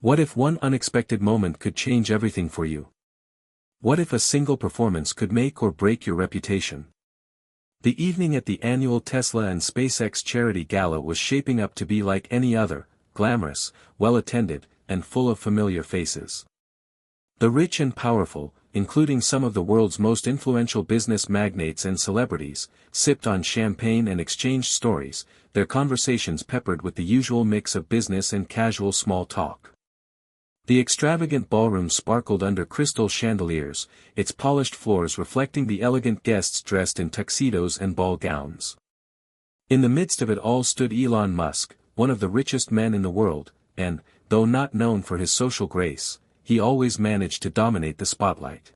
What if one unexpected moment could change everything for you? What if a single performance could make or break your reputation? The evening at the annual Tesla and SpaceX charity gala was shaping up to be like any other, glamorous, well-attended, and full of familiar faces. The rich and powerful, including some of the world's most influential business magnates and celebrities, sipped on champagne and exchanged stories, their conversations peppered with the usual mix of business and casual small talk. The extravagant ballroom sparkled under crystal chandeliers, its polished floors reflecting the elegant guests dressed in tuxedos and ball gowns. In the midst of it all stood Elon Musk, one of the richest men in the world, and, though not known for his social grace, he always managed to dominate the spotlight.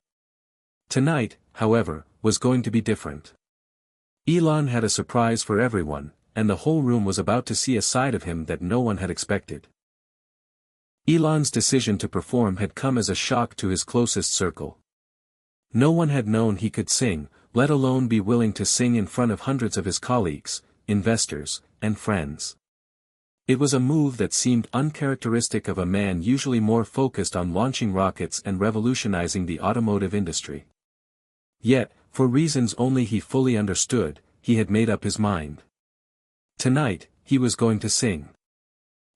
Tonight, however, was going to be different. Elon had a surprise for everyone, and the whole room was about to see a side of him that no one had expected. Elon's decision to perform had come as a shock to his closest circle. No one had known he could sing, let alone be willing to sing in front of hundreds of his colleagues, investors, and friends. It was a move that seemed uncharacteristic of a man usually more focused on launching rockets and revolutionizing the automotive industry. Yet, for reasons only he fully understood, he had made up his mind. Tonight, he was going to sing.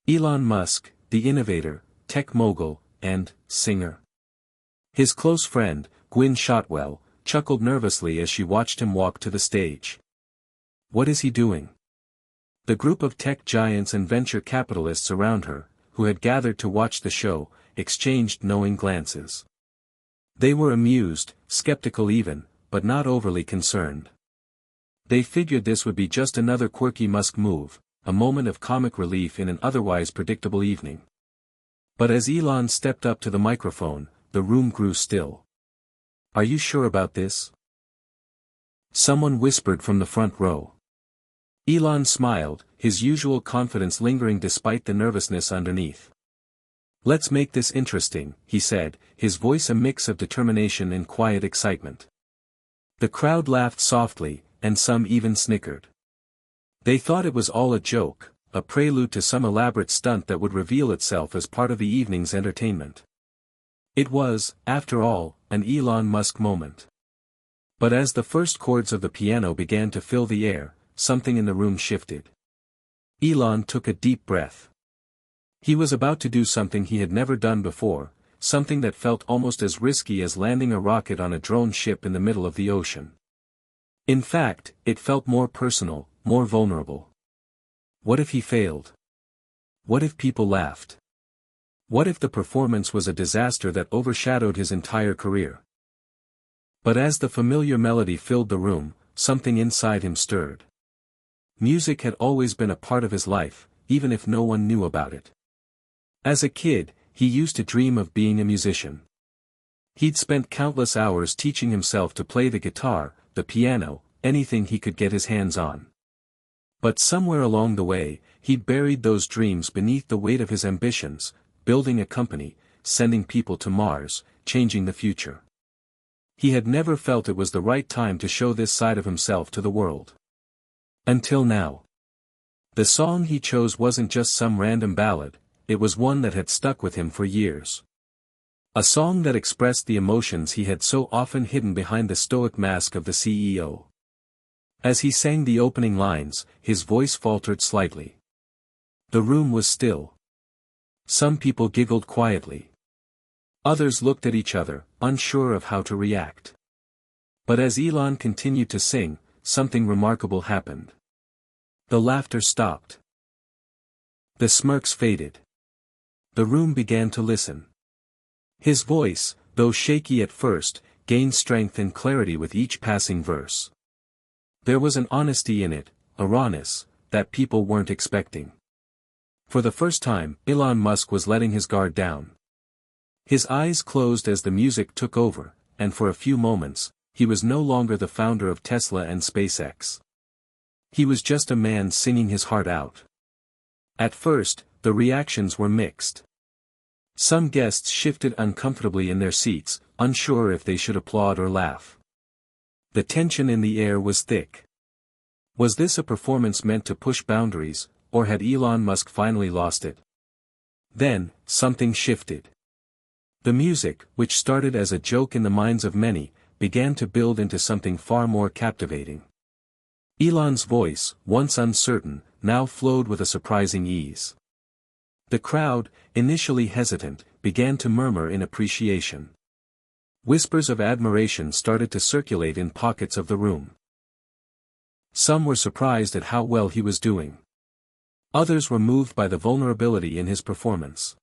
Elon Musk, the innovator, tech mogul, and singer. His close friend, Gwynne Shotwell, chuckled nervously as she watched him walk to the stage. What is he doing? The group of tech giants and venture capitalists around her, who had gathered to watch the show, exchanged knowing glances. They were amused, skeptical even, but not overly concerned. They figured this would be just another quirky Musk move, a moment of comic relief in an otherwise predictable evening. But as Elon stepped up to the microphone, the room grew still. Are you sure about this? Someone whispered from the front row. Elon smiled, his usual confidence lingering despite the nervousness underneath. Let's make this interesting, he said, his voice a mix of determination and quiet excitement. The crowd laughed softly, and some even snickered. They thought it was all a joke, a prelude to some elaborate stunt that would reveal itself as part of the evening's entertainment. It was, after all, an Elon Musk moment. But as the first chords of the piano began to fill the air, something in the room shifted. Elon took a deep breath. He was about to do something he had never done before, something that felt almost as risky as landing a rocket on a drone ship in the middle of the ocean. In fact, it felt more personal, more vulnerable. What if he failed? What if people laughed? What if the performance was a disaster that overshadowed his entire career? But as the familiar melody filled the room, something inside him stirred. Music had always been a part of his life, even if no one knew about it. As a kid, he used to dream of being a musician. He'd spent countless hours teaching himself to play the guitar, the piano, anything he could get his hands on. But somewhere along the way, he'd buried those dreams beneath the weight of his ambitions, building a company, sending people to Mars, changing the future. He had never felt it was the right time to show this side of himself to the world. Until now. The song he chose wasn't just some random ballad, it was one that had stuck with him for years. A song that expressed the emotions he had so often hidden behind the stoic mask of the CEO. As he sang the opening lines, his voice faltered slightly. The room was still. Some people giggled quietly. Others looked at each other, unsure of how to react. But as Elon continued to sing, something remarkable happened. The laughter stopped. The smirks faded. The room began to listen. His voice, though shaky at first, gained strength and clarity with each passing verse. There was an honesty in it, a rawness, that people weren't expecting. For the first time, Elon Musk was letting his guard down. His eyes closed as the music took over, and for a few moments, he was no longer the founder of Tesla and SpaceX. He was just a man singing his heart out. At first, the reactions were mixed. Some guests shifted uncomfortably in their seats, unsure if they should applaud or laugh. The tension in the air was thick. Was this a performance meant to push boundaries, or had Elon Musk finally lost it? Then, something shifted. The music, which started as a joke in the minds of many, began to build into something far more captivating. Elon's voice, once uncertain, now flowed with a surprising ease. The crowd, initially hesitant, began to murmur in appreciation. Whispers of admiration started to circulate in pockets of the room. Some were surprised at how well he was doing. Others were moved by the vulnerability in his performance.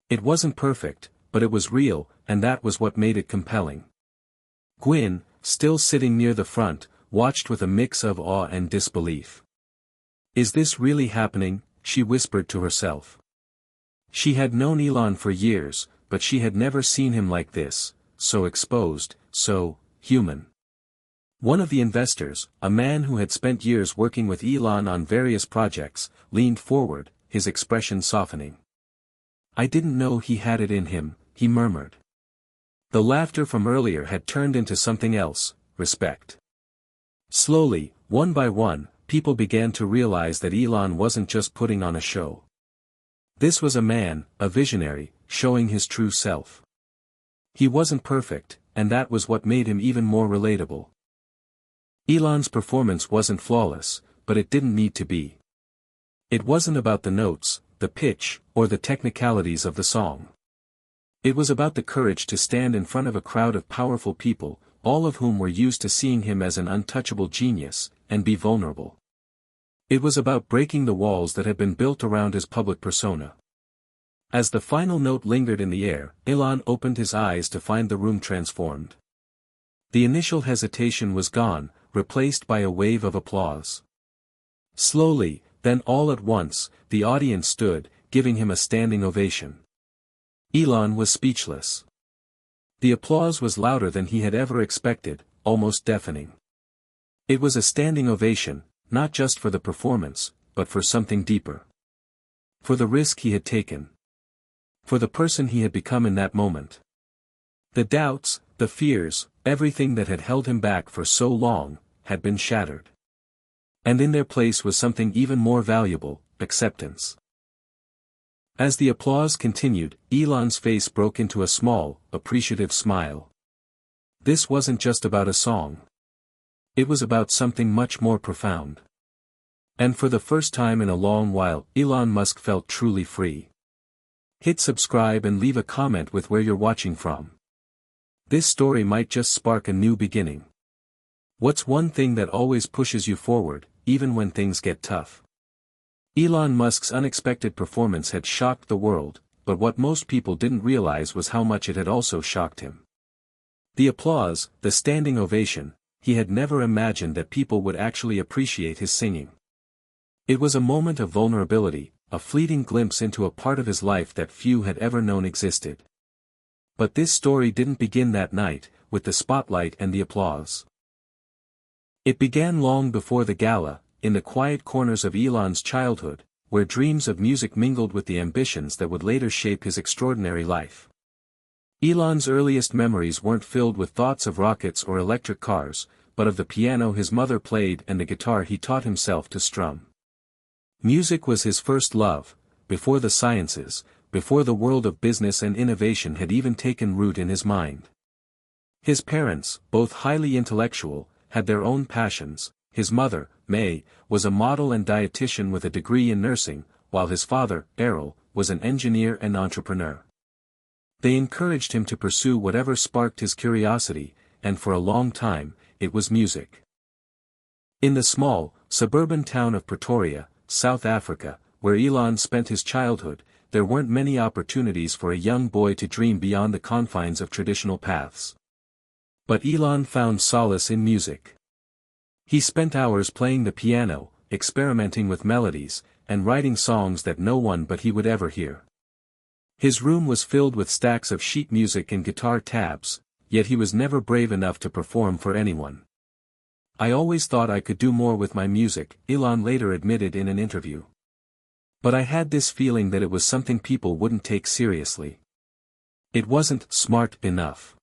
It wasn't perfect, but it was real, and that was what made it compelling. Gwyn, still sitting near the front, watched with a mix of awe and disbelief. "Is this really happening?" she whispered to herself. She had known Elon for years, but she had never seen him like this, so exposed, so human. One of the investors, a man who had spent years working with Elon on various projects, leaned forward, his expression softening. "I didn't know he had it in him," he murmured. The laughter from earlier had turned into something else, respect. Slowly, one by one, people began to realize that Elon wasn't just putting on a show. This was a man, a visionary, showing his true self. He wasn't perfect, and that was what made him even more relatable. Elon's performance wasn't flawless, but it didn't need to be. It wasn't about the notes, the pitch, or the technicalities of the song. It was about the courage to stand in front of a crowd of powerful people, all of whom were used to seeing him as an untouchable genius, and be vulnerable. It was about breaking the walls that had been built around his public persona. As the final note lingered in the air, Elon opened his eyes to find the room transformed. The initial hesitation was gone, replaced by a wave of applause. Slowly, then all at once, the audience stood, giving him a standing ovation. Elon was speechless. The applause was louder than he had ever expected, almost deafening. It was a standing ovation, not just for the performance, but for something deeper. For the risk he had taken. For the person he had become in that moment. The doubts, the fears, everything that had held him back for so long, had been shattered. And in their place was something even more valuable, acceptance. As the applause continued, Elon's face broke into a small, appreciative smile. This wasn't just about a song. It was about something much more profound. And for the first time in a long while, Elon Musk felt truly free. Hit subscribe and leave a comment with where you're watching from. This story might just spark a new beginning. What's one thing that always pushes you forward, even when things get tough? Elon Musk's unexpected performance had shocked the world, but what most people didn't realize was how much it had also shocked him. The applause, the standing ovation, he had never imagined that people would actually appreciate his singing. It was a moment of vulnerability, a fleeting glimpse into a part of his life that few had ever known existed. But this story didn't begin that night, with the spotlight and the applause. It began long before the gala, in the quiet corners of Elon's childhood, where dreams of music mingled with the ambitions that would later shape his extraordinary life. Elon's earliest memories weren't filled with thoughts of rockets or electric cars, but of the piano his mother played and the guitar he taught himself to strum. Music was his first love, before the sciences, before the world of business and innovation had even taken root in his mind. His parents, both highly intellectual, had their own passions. His mother, May, was a model and dietitian with a degree in nursing, while his father, Errol, was an engineer and entrepreneur. They encouraged him to pursue whatever sparked his curiosity, and for a long time, it was music. In the small, suburban town of Pretoria, South Africa, where Elon spent his childhood, there weren't many opportunities for a young boy to dream beyond the confines of traditional paths. But Elon found solace in music. He spent hours playing the piano, experimenting with melodies, and writing songs that no one but he would ever hear. His room was filled with stacks of sheet music and guitar tabs, yet he was never brave enough to perform for anyone. "I always thought I could do more with my music," Elon later admitted in an interview. "But I had this feeling that it was something people wouldn't take seriously. It wasn't smart enough.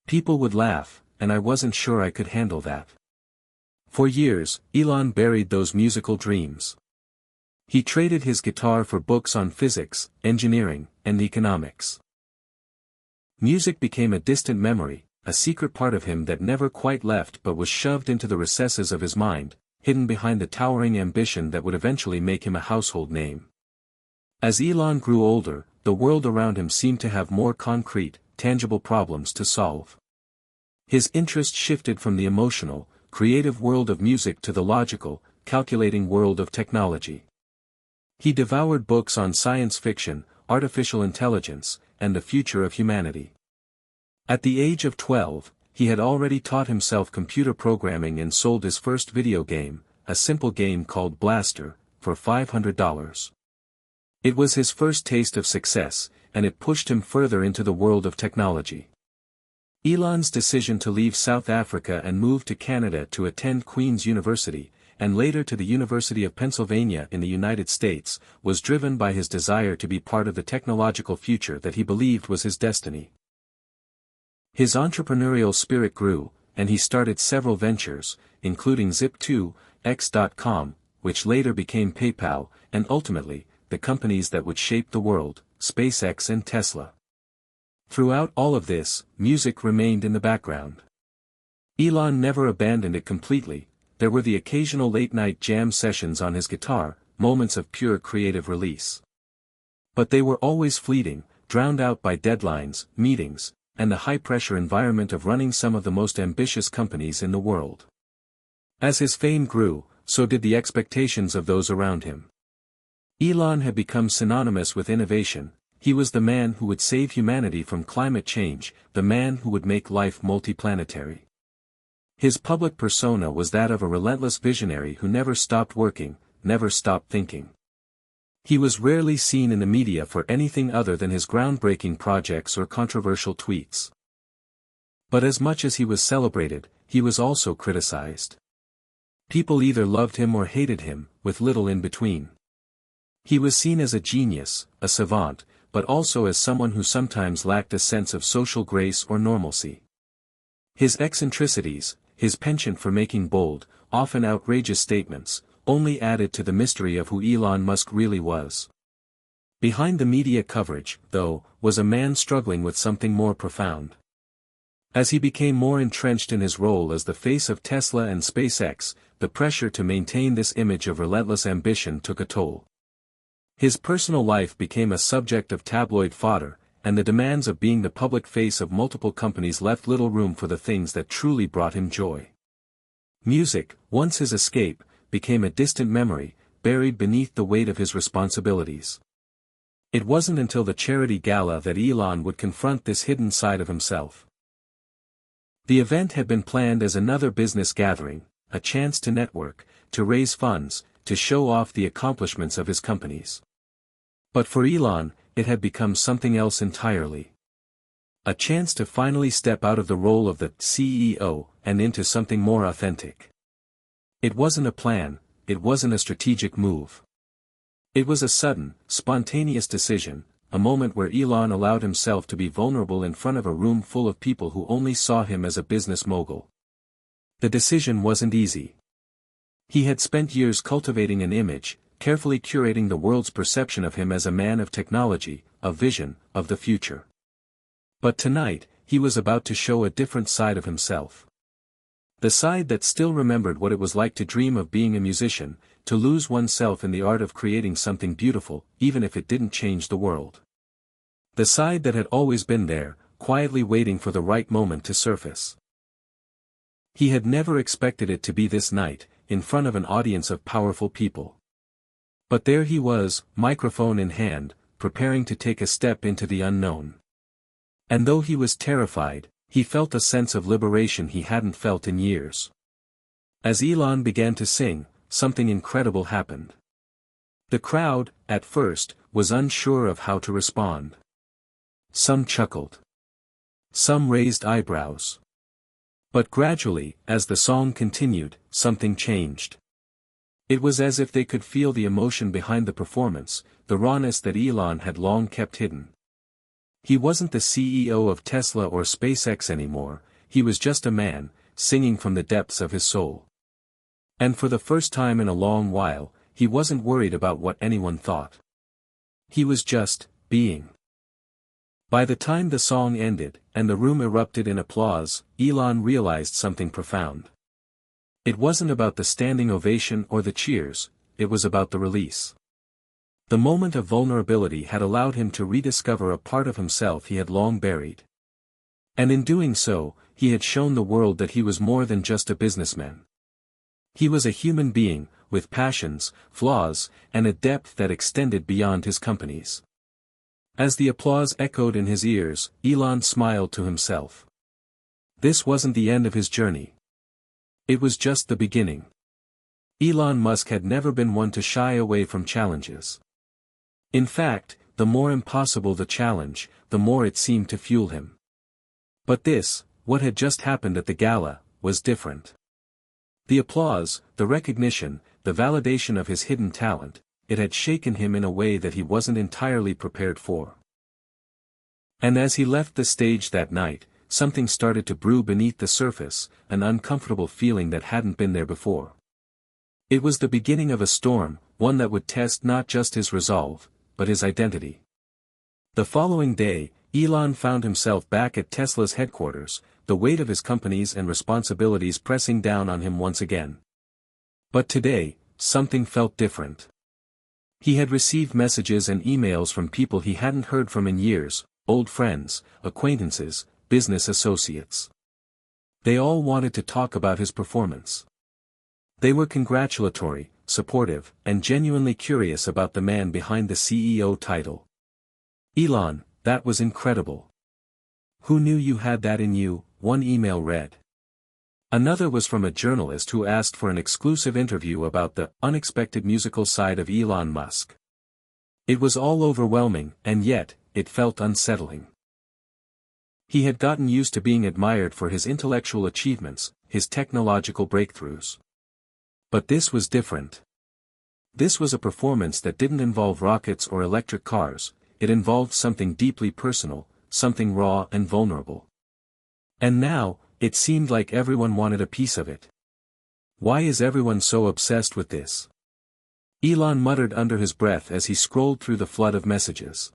People would laugh, and I wasn't sure I could handle that." For years, Elon buried those musical dreams. He traded his guitar for books on physics, engineering, and economics. Music became a distant memory, a secret part of him that never quite left but was shoved into the recesses of his mind, hidden behind the towering ambition that would eventually make him a household name. As Elon grew older, the world around him seemed to have more concrete, tangible problems to solve. His interest shifted from the emotional, creative world of music to the logical, calculating world of technology. He devoured books on science fiction, artificial intelligence, and the future of humanity. At the age of 12, he had already taught himself computer programming and sold his first video game, a simple game called Blaster, for $500. It was his first taste of success, and it pushed him further into the world of technology. Elon's decision to leave South Africa and move to Canada to attend Queen's University, and later to the University of Pennsylvania in the United States, was driven by his desire to be part of the technological future that he believed was his destiny. His entrepreneurial spirit grew, and he started several ventures, including Zip2, X.com, which later became PayPal, and ultimately, the companies that would shape the world, SpaceX and Tesla. Throughout all of this, music remained in the background. Elon never abandoned it completely. There were the occasional late-night jam sessions on his guitar, moments of pure creative release. But they were always fleeting, drowned out by deadlines, meetings, and the high-pressure environment of running some of the most ambitious companies in the world. As his fame grew, so did the expectations of those around him. Elon had become synonymous with innovation. He was the man who would save humanity from climate change, the man who would make life multiplanetary. His public persona was that of a relentless visionary who never stopped working, never stopped thinking. He was rarely seen in the media for anything other than his groundbreaking projects or controversial tweets. But as much as he was celebrated, he was also criticized. People either loved him or hated him, with little in between. He was seen as a genius, a savant, but also as someone who sometimes lacked a sense of social grace or normalcy. His eccentricities, his penchant for making bold, often outrageous statements, only added to the mystery of who Elon Musk really was. Behind the media coverage, though, was a man struggling with something more profound. As he became more entrenched in his role as the face of Tesla and SpaceX, the pressure to maintain this image of relentless ambition took a toll. His personal life became a subject of tabloid fodder, and the demands of being the public face of multiple companies left little room for the things that truly brought him joy. Music, once his escape, became a distant memory, buried beneath the weight of his responsibilities. It wasn't until the charity gala that Elon would confront this hidden side of himself. The event had been planned as another business gathering, a chance to network, to raise funds, to show off the accomplishments of his companies. But for Elon, it had become something else entirely. A chance to finally step out of the role of the CEO and into something more authentic. It wasn't a plan, it wasn't a strategic move. It was a sudden, spontaneous decision, a moment where Elon allowed himself to be vulnerable in front of a room full of people who only saw him as a business mogul. The decision wasn't easy. He had spent years cultivating an image, carefully curating the world's perception of him as a man of technology, a vision of the future. But tonight, he was about to show a different side of himself. The side that still remembered what it was like to dream of being a musician, to lose oneself in the art of creating something beautiful, even if it didn't change the world. The side that had always been there, quietly waiting for the right moment to surface. He had never expected it to be this night, in front of an audience of powerful people. But there he was, microphone in hand, preparing to take a step into the unknown. And though he was terrified, he felt a sense of liberation he hadn't felt in years. As Elon began to sing, something incredible happened. The crowd, at first, was unsure of how to respond. Some chuckled. Some raised eyebrows. But gradually, as the song continued, something changed. It was as if they could feel the emotion behind the performance, the rawness that Elon had long kept hidden. He wasn't the CEO of Tesla or SpaceX anymore, he was just a man, singing from the depths of his soul. And for the first time in a long while, he wasn't worried about what anyone thought. He was just being. By the time the song ended, and the room erupted in applause, Elon realized something profound. It wasn't about the standing ovation or the cheers, it was about the release. The moment of vulnerability had allowed him to rediscover a part of himself he had long buried. And in doing so, he had shown the world that he was more than just a businessman. He was a human being, with passions, flaws, and a depth that extended beyond his company's. As the applause echoed in his ears, Elon smiled to himself. This wasn't the end of his journey. It was just the beginning. Elon Musk had never been one to shy away from challenges. In fact, the more impossible the challenge, the more it seemed to fuel him. But this, what had just happened at the gala, was different. The applause, the recognition, the validation of his hidden talent, it had shaken him in a way that he wasn't entirely prepared for. And as he left the stage that night, something started to brew beneath the surface, an uncomfortable feeling that hadn't been there before. It was the beginning of a storm, one that would test not just his resolve, but his identity. The following day, Elon found himself back at Tesla's headquarters, the weight of his companies and responsibilities pressing down on him once again. But today, something felt different. He had received messages and emails from people he hadn't heard from in years, old friends, acquaintances, business associates. They all wanted to talk about his performance. They were congratulatory, supportive, and genuinely curious about the man behind the CEO title. Elon, that was incredible. Who knew you had that in you? One email read. Another was from a journalist who asked for an exclusive interview about the unexpected musical side of Elon Musk. It was all overwhelming, and yet, it felt unsettling. He had gotten used to being admired for his intellectual achievements, his technological breakthroughs. But this was different. This was a performance that didn't involve rockets or electric cars, it involved something deeply personal, something raw and vulnerable. And now, it seemed like everyone wanted a piece of it. Why is everyone so obsessed with this? Elon muttered under his breath as he scrolled through the flood of messages.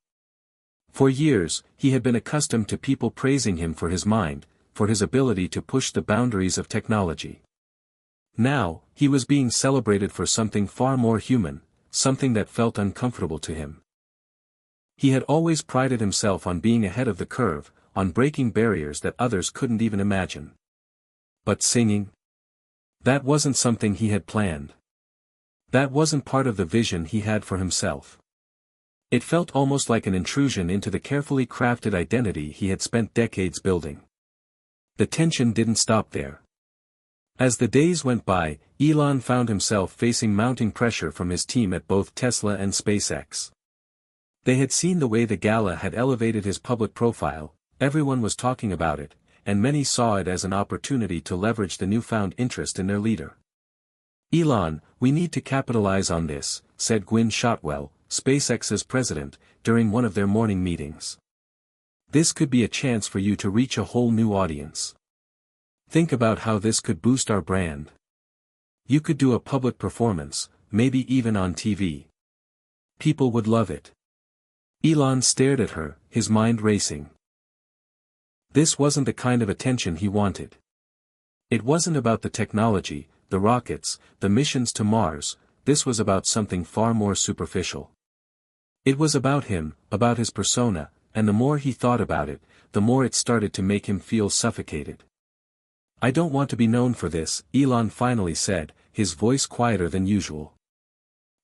For years, he had been accustomed to people praising him for his mind, for his ability to push the boundaries of technology. Now, he was being celebrated for something far more human, something that felt uncomfortable to him. He had always prided himself on being ahead of the curve, on breaking barriers that others couldn't even imagine. But singing? That wasn't something he had planned. That wasn't part of the vision he had for himself. It felt almost like an intrusion into the carefully crafted identity he had spent decades building. The tension didn't stop there. As the days went by, Elon found himself facing mounting pressure from his team at both Tesla and SpaceX. They had seen the way the gala had elevated his public profile, everyone was talking about it, and many saw it as an opportunity to leverage the newfound interest in their leader. Elon, we need to capitalize on this, said Gwynne Shotwell, SpaceX's president, during one of their morning meetings. This could be a chance for you to reach a whole new audience. Think about how this could boost our brand. You could do a public performance, maybe even on TV. People would love it. Elon stared at her, his mind racing. This wasn't the kind of attention he wanted. It wasn't about the technology, the rockets, the missions to Mars, this was about something far more superficial. It was about him, about his persona, and the more he thought about it, the more it started to make him feel suffocated. I don't want to be known for this, Elon finally said, his voice quieter than usual.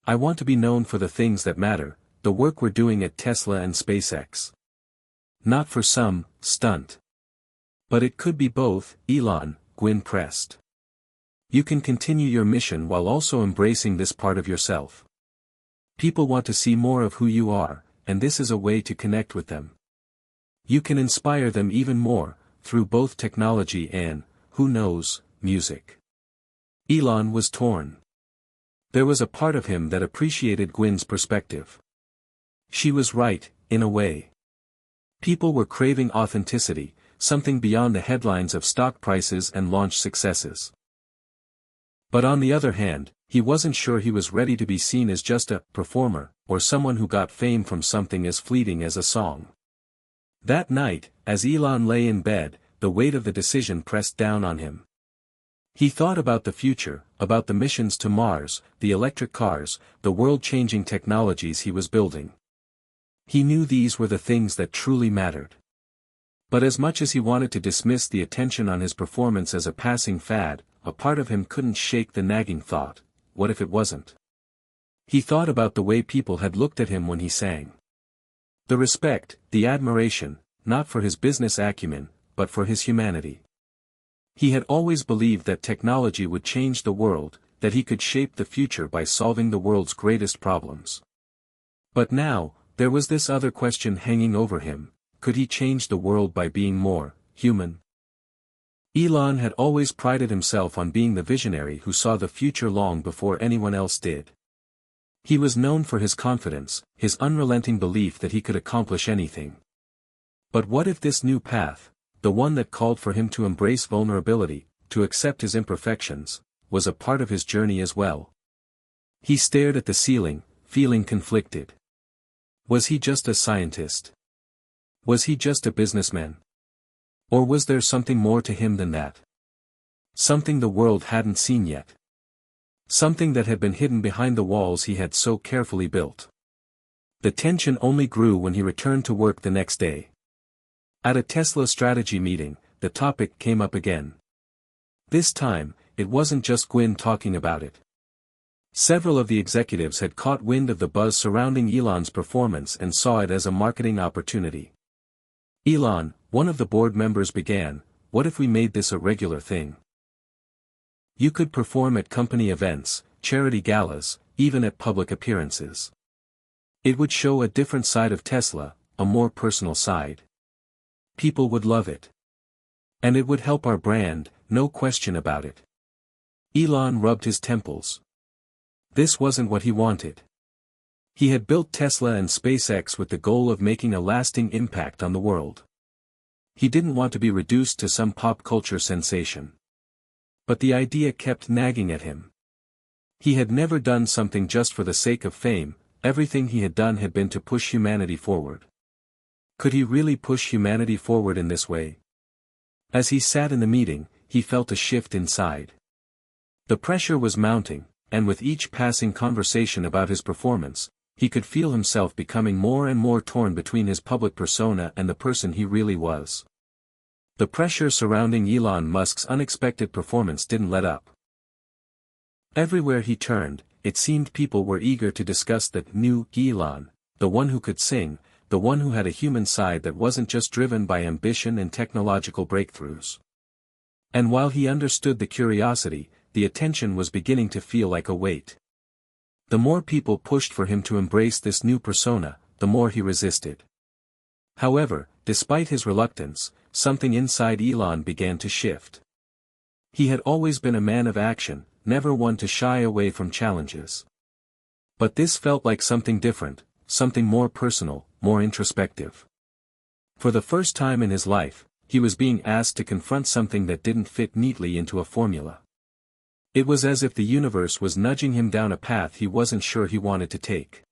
I want to be known for the things that matter, the work we're doing at Tesla and SpaceX. Not for some stunt. But it could be both, Elon, Gwynne pressed. You can continue your mission while also embracing this part of yourself. People want to see more of who you are, and this is a way to connect with them. You can inspire them even more, through both technology and, who knows, music. Elon was torn. There was a part of him that appreciated Gwynne's perspective. She was right, in a way. People were craving authenticity, something beyond the headlines of stock prices and launch successes. But on the other hand, He wasn't sure he was ready to be seen as just a performer, or someone who got fame from something as fleeting as a song. That night, as Elon lay in bed, the weight of the decision pressed down on him. He thought about the future, about the missions to Mars, the electric cars, the world-changing technologies he was building. He knew these were the things that truly mattered. But as much as he wanted to dismiss the attention on his performance as a passing fad, a part of him couldn't shake the nagging thought, what if it wasn't? He thought about the way people had looked at him when he sang. The respect, the admiration, not for his business acumen, but for his humanity. He had always believed that technology would change the world, that he could shape the future by solving the world's greatest problems. But now, there was this other question hanging over him: could he change the world by being more human? Elon had always prided himself on being the visionary who saw the future long before anyone else did. He was known for his confidence, his unrelenting belief that he could accomplish anything. But what if this new path, the one that called for him to embrace vulnerability, to accept his imperfections, was a part of his journey as well? He stared at the ceiling, feeling conflicted. Was he just a scientist? Was he just a businessman? Or was there something more to him than that? Something the world hadn't seen yet. Something that had been hidden behind the walls he had so carefully built. The tension only grew when he returned to work the next day. At a Tesla strategy meeting, the topic came up again. This time, it wasn't just Gwynn talking about it. Several of the executives had caught wind of the buzz surrounding Elon's performance and saw it as a marketing opportunity. "Elon," one of the board members began, "what if we made this a regular thing? You could perform at company events, charity galas, even at public appearances. It would show a different side of Tesla, a more personal side. People would love it. And it would help our brand, no question about it." Elon rubbed his temples. This wasn't what he wanted. He had built Tesla and SpaceX with the goal of making a lasting impact on the world. He didn't want to be reduced to some pop culture sensation. But the idea kept nagging at him. He had never done something just for the sake of fame, everything he had done had been to push humanity forward. Could he really push humanity forward in this way? As he sat in the meeting, he felt a shift inside. The pressure was mounting, and with each passing conversation about his performance, he could feel himself becoming more and more torn between his public persona and the person he really was. The pressure surrounding Elon Musk's unexpected performance didn't let up. Everywhere he turned, it seemed people were eager to discuss the new Elon, the one who could sing, the one who had a human side that wasn't just driven by ambition and technological breakthroughs. And while he understood the curiosity, the attention was beginning to feel like a weight. The more people pushed for him to embrace this new persona, the more he resisted. However, despite his reluctance, something inside Elon began to shift. He had always been a man of action, never one to shy away from challenges. But this felt like something different, something more personal, more introspective. For the first time in his life, he was being asked to confront something that didn't fit neatly into a formula. It was as if the universe was nudging him down a path he wasn't sure he wanted to take.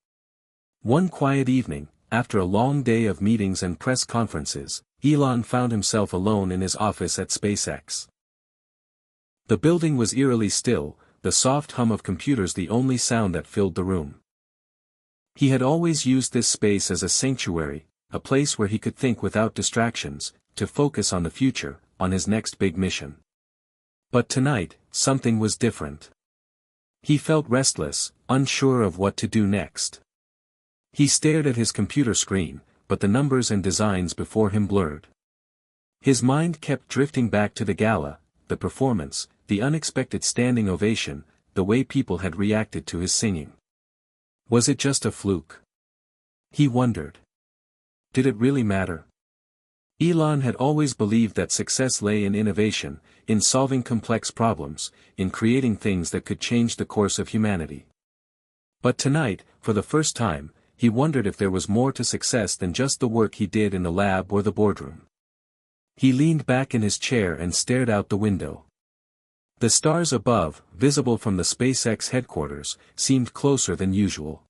One quiet evening, after a long day of meetings and press conferences, Elon found himself alone in his office at SpaceX. The building was eerily still, the soft hum of computers the only sound that filled the room. He had always used this space as a sanctuary, a place where he could think without distractions, to focus on the future, on his next big mission. But tonight, something was different. He felt restless, unsure of what to do next. He stared at his computer screen, but the numbers and designs before him blurred. His mind kept drifting back to the gala, the performance, the unexpected standing ovation, the way people had reacted to his singing. Was it just a fluke? He wondered. Did it really matter? Elon had always believed that success lay in innovation, in solving complex problems, in creating things that could change the course of humanity. But tonight, for the first time, he wondered if there was more to success than just the work he did in the lab or the boardroom. He leaned back in his chair and stared out the window. The stars above, visible from the SpaceX headquarters, seemed closer than usual.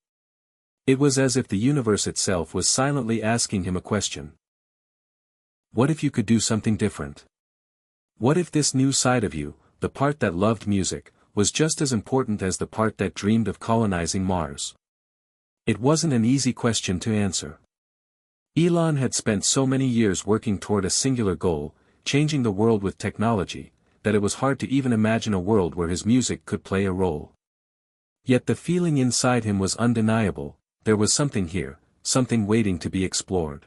It was as if the universe itself was silently asking him a question. What if you could do something different? What if this new side of you, the part that loved music, was just as important as the part that dreamed of colonizing Mars? It wasn't an easy question to answer. Elon had spent so many years working toward a singular goal, changing the world with technology, that it was hard to even imagine a world where his music could play a role. Yet the feeling inside him was undeniable. There was something here, something waiting to be explored.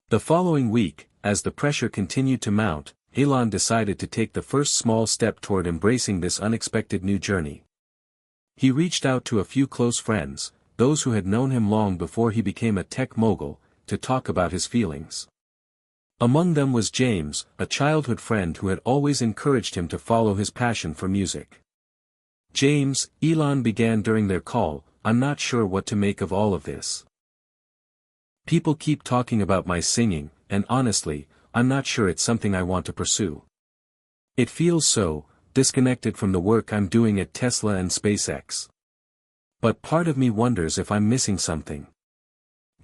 The following week, as the pressure continued to mount, Elon decided to take the first small step toward embracing this unexpected new journey. He reached out to a few close friends, those who had known him long before he became a tech mogul, to talk about his feelings. Among them was James, a childhood friend who had always encouraged him to follow his passion for music. James, Elon began during their call, I'm not sure what to make of all of this. People keep talking about my singing, and honestly, I'm not sure it's something I want to pursue. It feels so disconnected from the work I'm doing at Tesla and SpaceX. But part of me wonders if I'm missing something.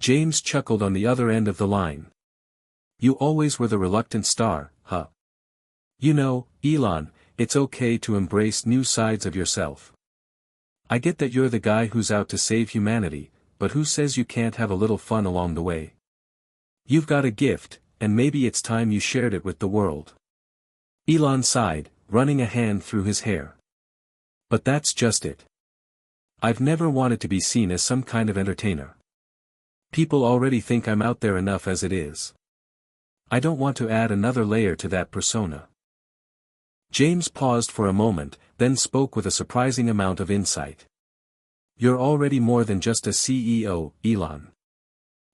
James chuckled on the other end of the line. You always were the reluctant star, huh? You know, Elon, it's okay to embrace new sides of yourself. I get that you're the guy who's out to save humanity, but who says you can't have a little fun along the way? You've got a gift, and maybe it's time you shared it with the world. Elon sighed, running a hand through his hair. But that's just it. I've never wanted to be seen as some kind of entertainer. People already think I'm out there enough as it is. I don't want to add another layer to that persona. James paused for a moment, then spoke with a surprising amount of insight. You're already more than just a CEO, Elon.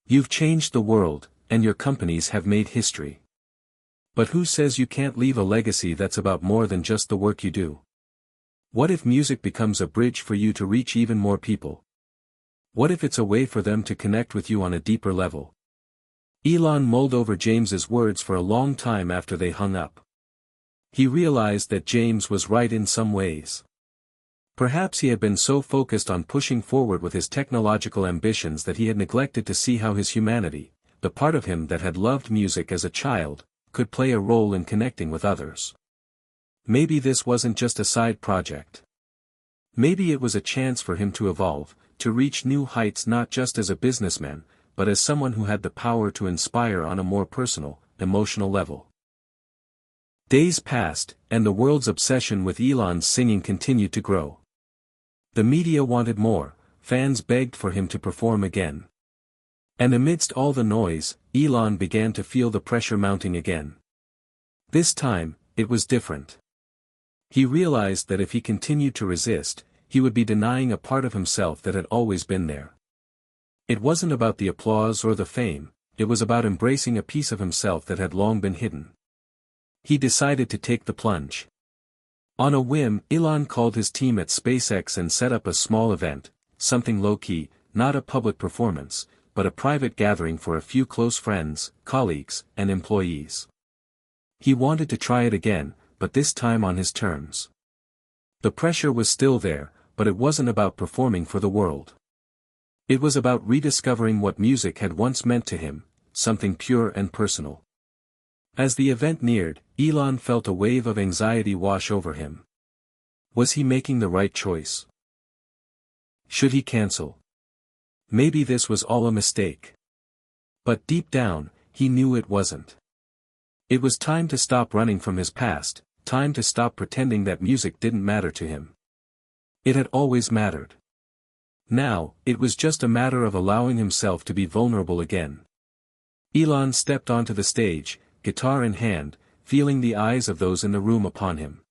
You've changed the world, and your companies have made history. But who says you can't leave a legacy that's about more than just the work you do? What if music becomes a bridge for you to reach even more people? What if it's a way for them to connect with you on a deeper level? Elon mulled over James's words for a long time after they hung up. He realized that James was right in some ways. Perhaps he had been so focused on pushing forward with his technological ambitions that he had neglected to see how his humanity, the part of him that had loved music as a child, could play a role in connecting with others. Maybe this wasn't just a side project. Maybe it was a chance for him to evolve, to reach new heights not just as a businessman, but as someone who had the power to inspire on a more personal, emotional level. Days passed, and the world's obsession with Elon's singing continued to grow. The media wanted more, fans begged for him to perform again. And amidst all the noise, Elon began to feel the pressure mounting again. This time, it was different. He realized that if he continued to resist, he would be denying a part of himself that had always been there. It wasn't about the applause or the fame, it was about embracing a piece of himself that had long been hidden. He decided to take the plunge. On a whim, Elon called his team at SpaceX and set up a small event, something low-key, not a public performance, but a private gathering for a few close friends, colleagues, and employees. He wanted to try it again, but this time on his terms. The pressure was still there, but it wasn't about performing for the world. It was about rediscovering what music had once meant to him, something pure and personal. As the event neared, Elon felt a wave of anxiety wash over him. Was he making the right choice? Should he cancel? Maybe this was all a mistake. But deep down, he knew it wasn't. It was time to stop running from his past, time to stop pretending that music didn't matter to him. It had always mattered. Now, it was just a matter of allowing himself to be vulnerable again. Elon stepped onto the stage, guitar in hand, feeling the eyes of those in the room upon him.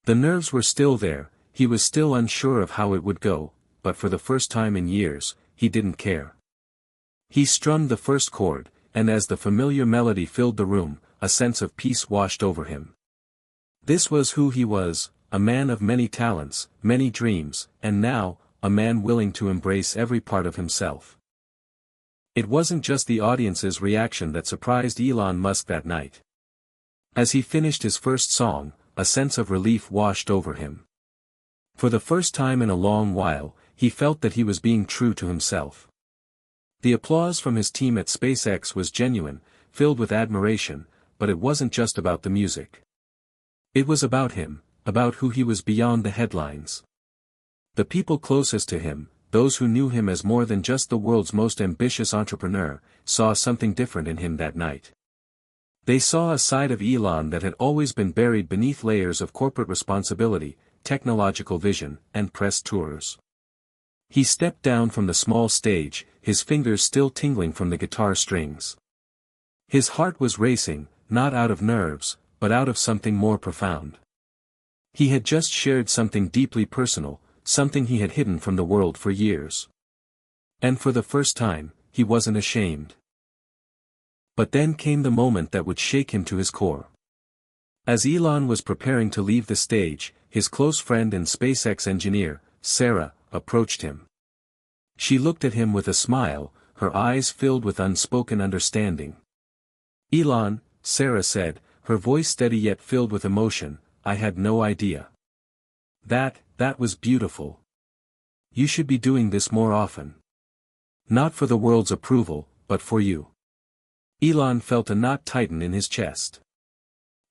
The nerves were still there, he was still unsure of how it would go, but for the first time in years, he didn't care. He strummed the first chord, and as the familiar melody filled the room, a sense of peace washed over him. This was who he was, a man of many talents, many dreams, and now, a man willing to embrace every part of himself. It wasn't just the audience's reaction that surprised Elon Musk that night. As he finished his first song, a sense of relief washed over him. For the first time in a long while, he felt that he was being true to himself. The applause from his team at SpaceX was genuine, filled with admiration, but it wasn't just about the music. It was about him, about who he was beyond the headlines. The people closest to him, those who knew him as more than just the world's most ambitious entrepreneur, saw something different in him that night. They saw a side of Elon that had always been buried beneath layers of corporate responsibility, technological vision, and press tours. He stepped down from the small stage, his fingers still tingling from the guitar strings. His heart was racing, not out of nerves, but out of something more profound. He had just shared something deeply personal, something he had hidden from the world for years. And for the first time, he wasn't ashamed. But then came the moment that would shake him to his core. As Elon was preparing to leave the stage, his close friend and SpaceX engineer, Sarah, approached him. She looked at him with a smile, her eyes filled with unspoken understanding. "Elon," Sarah said, her voice steady yet filled with emotion, "I had no idea. That was beautiful. You should be doing this more often. Not for the world's approval, but for you." Elon felt a knot tighten in his chest.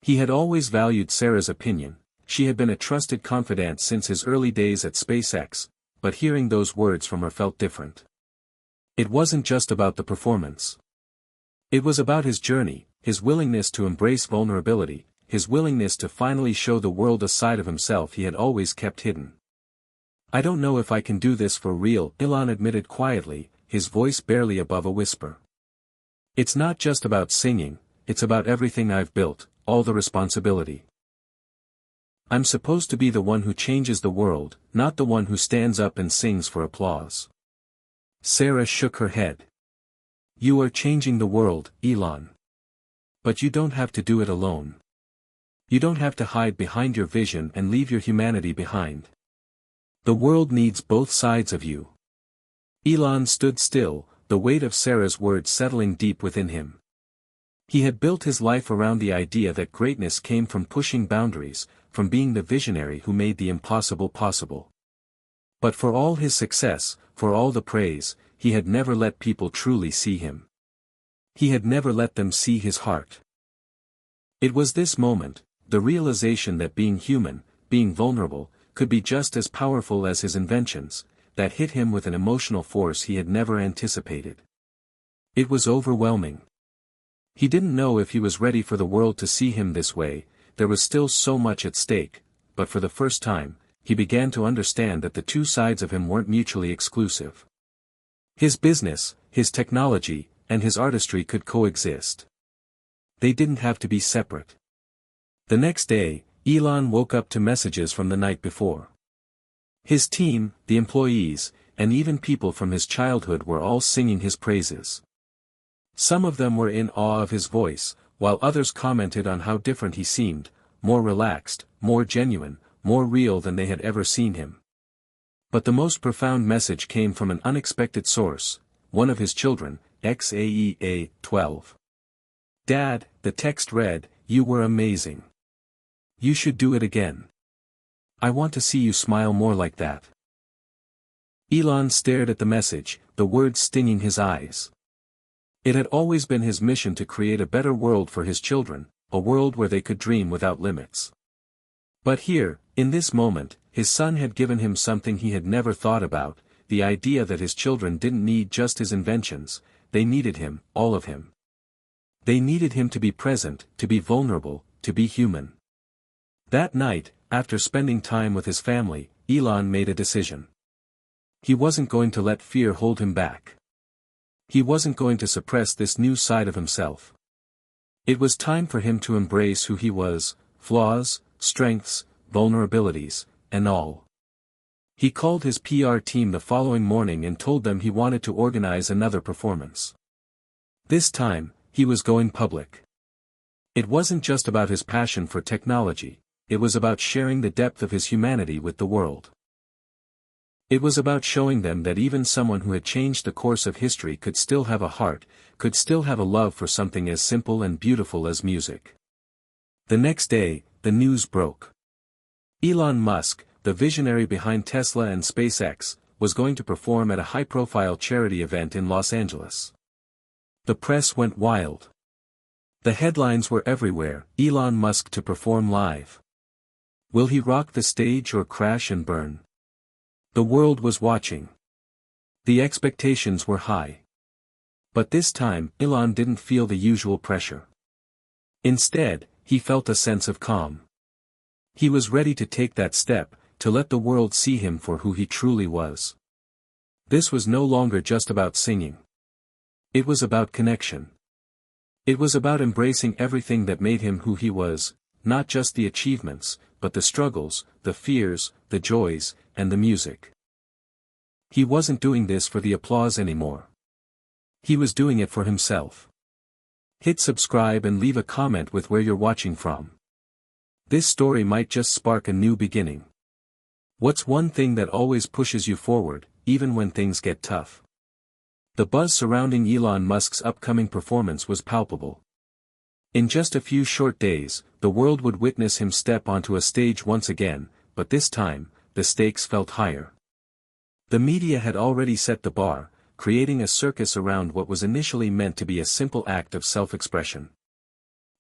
He had always valued Sarah's opinion, she had been a trusted confidant since his early days at SpaceX, but hearing those words from her felt different. It wasn't just about the performance. It was about his journey, his willingness to embrace vulnerability, his willingness to finally show the world a side of himself he had always kept hidden. "I don't know if I can do this for real," Elon admitted quietly, his voice barely above a whisper. "It's not just about singing, it's about everything I've built, all the responsibility. I'm supposed to be the one who changes the world, not the one who stands up and sings for applause." Sarah shook her head. "You are changing the world, Elon. But you don't have to do it alone. You don't have to hide behind your vision and leave your humanity behind. The world needs both sides of you." Elon stood still, the weight of Sarah's words settling deep within him. He had built his life around the idea that greatness came from pushing boundaries, from being the visionary who made the impossible possible. But for all his success, for all the praise, he had never let people truly see him. He had never let them see his heart. It was this moment, the realization that being human, being vulnerable, could be just as powerful as his inventions, that hit him with an emotional force he had never anticipated. It was overwhelming. He didn't know if he was ready for the world to see him this way, there was still so much at stake, but for the first time, he began to understand that the two sides of him weren't mutually exclusive. His business, his technology, and his artistry could coexist. They didn't have to be separate. The next day, Elon woke up to messages from the night before. His team, the employees, and even people from his childhood were all singing his praises. Some of them were in awe of his voice, while others commented on how different he seemed, more relaxed, more genuine, more real than they had ever seen him. But the most profound message came from an unexpected source, one of his children, XAEA 12. "Dad," the text read, "you were amazing. You should do it again. I want to see you smile more like that." Elon stared at the message, the words stinging his eyes. It had always been his mission to create a better world for his children, a world where they could dream without limits. But here, in this moment, his son had given him something he had never thought about, the idea that his children didn't need just his inventions, they needed him, all of him. They needed him to be present, to be vulnerable, to be human. That night, after spending time with his family, Elon made a decision. He wasn't going to let fear hold him back. He wasn't going to suppress this new side of himself. It was time for him to embrace who he was, flaws, strengths, vulnerabilities, and all. He called his PR team the following morning and told them he wanted to organize another performance. This time, he was going public. It wasn't just about his passion for technology, it was about sharing the depth of his humanity with the world. It was about showing them that even someone who had changed the course of history could still have a heart, could still have a love for something as simple and beautiful as music. The next day, the news broke. Elon Musk, the visionary behind Tesla and SpaceX, was going to perform at a high-profile charity event in Los Angeles. The press went wild. The headlines were everywhere: Elon Musk to perform live. Will he rock the stage or crash and burn? The world was watching. The expectations were high. But this time, Elon didn't feel the usual pressure. Instead, he felt a sense of calm. He was ready to take that step, to let the world see him for who he truly was. This was no longer just about singing. It was about connection. It was about embracing everything that made him who he was, not just the achievements, but the struggles, the fears, the joys, and the music. He wasn't doing this for the applause anymore. He was doing it for himself. Hit subscribe and leave a comment with where you're watching from. This story might just spark a new beginning. What's one thing that always pushes you forward, even when things get tough? The buzz surrounding Elon Musk's upcoming performance was palpable. In just a few short days, the world would witness him step onto a stage once again, but this time, the stakes felt higher. The media had already set the bar, creating a circus around what was initially meant to be a simple act of self-expression.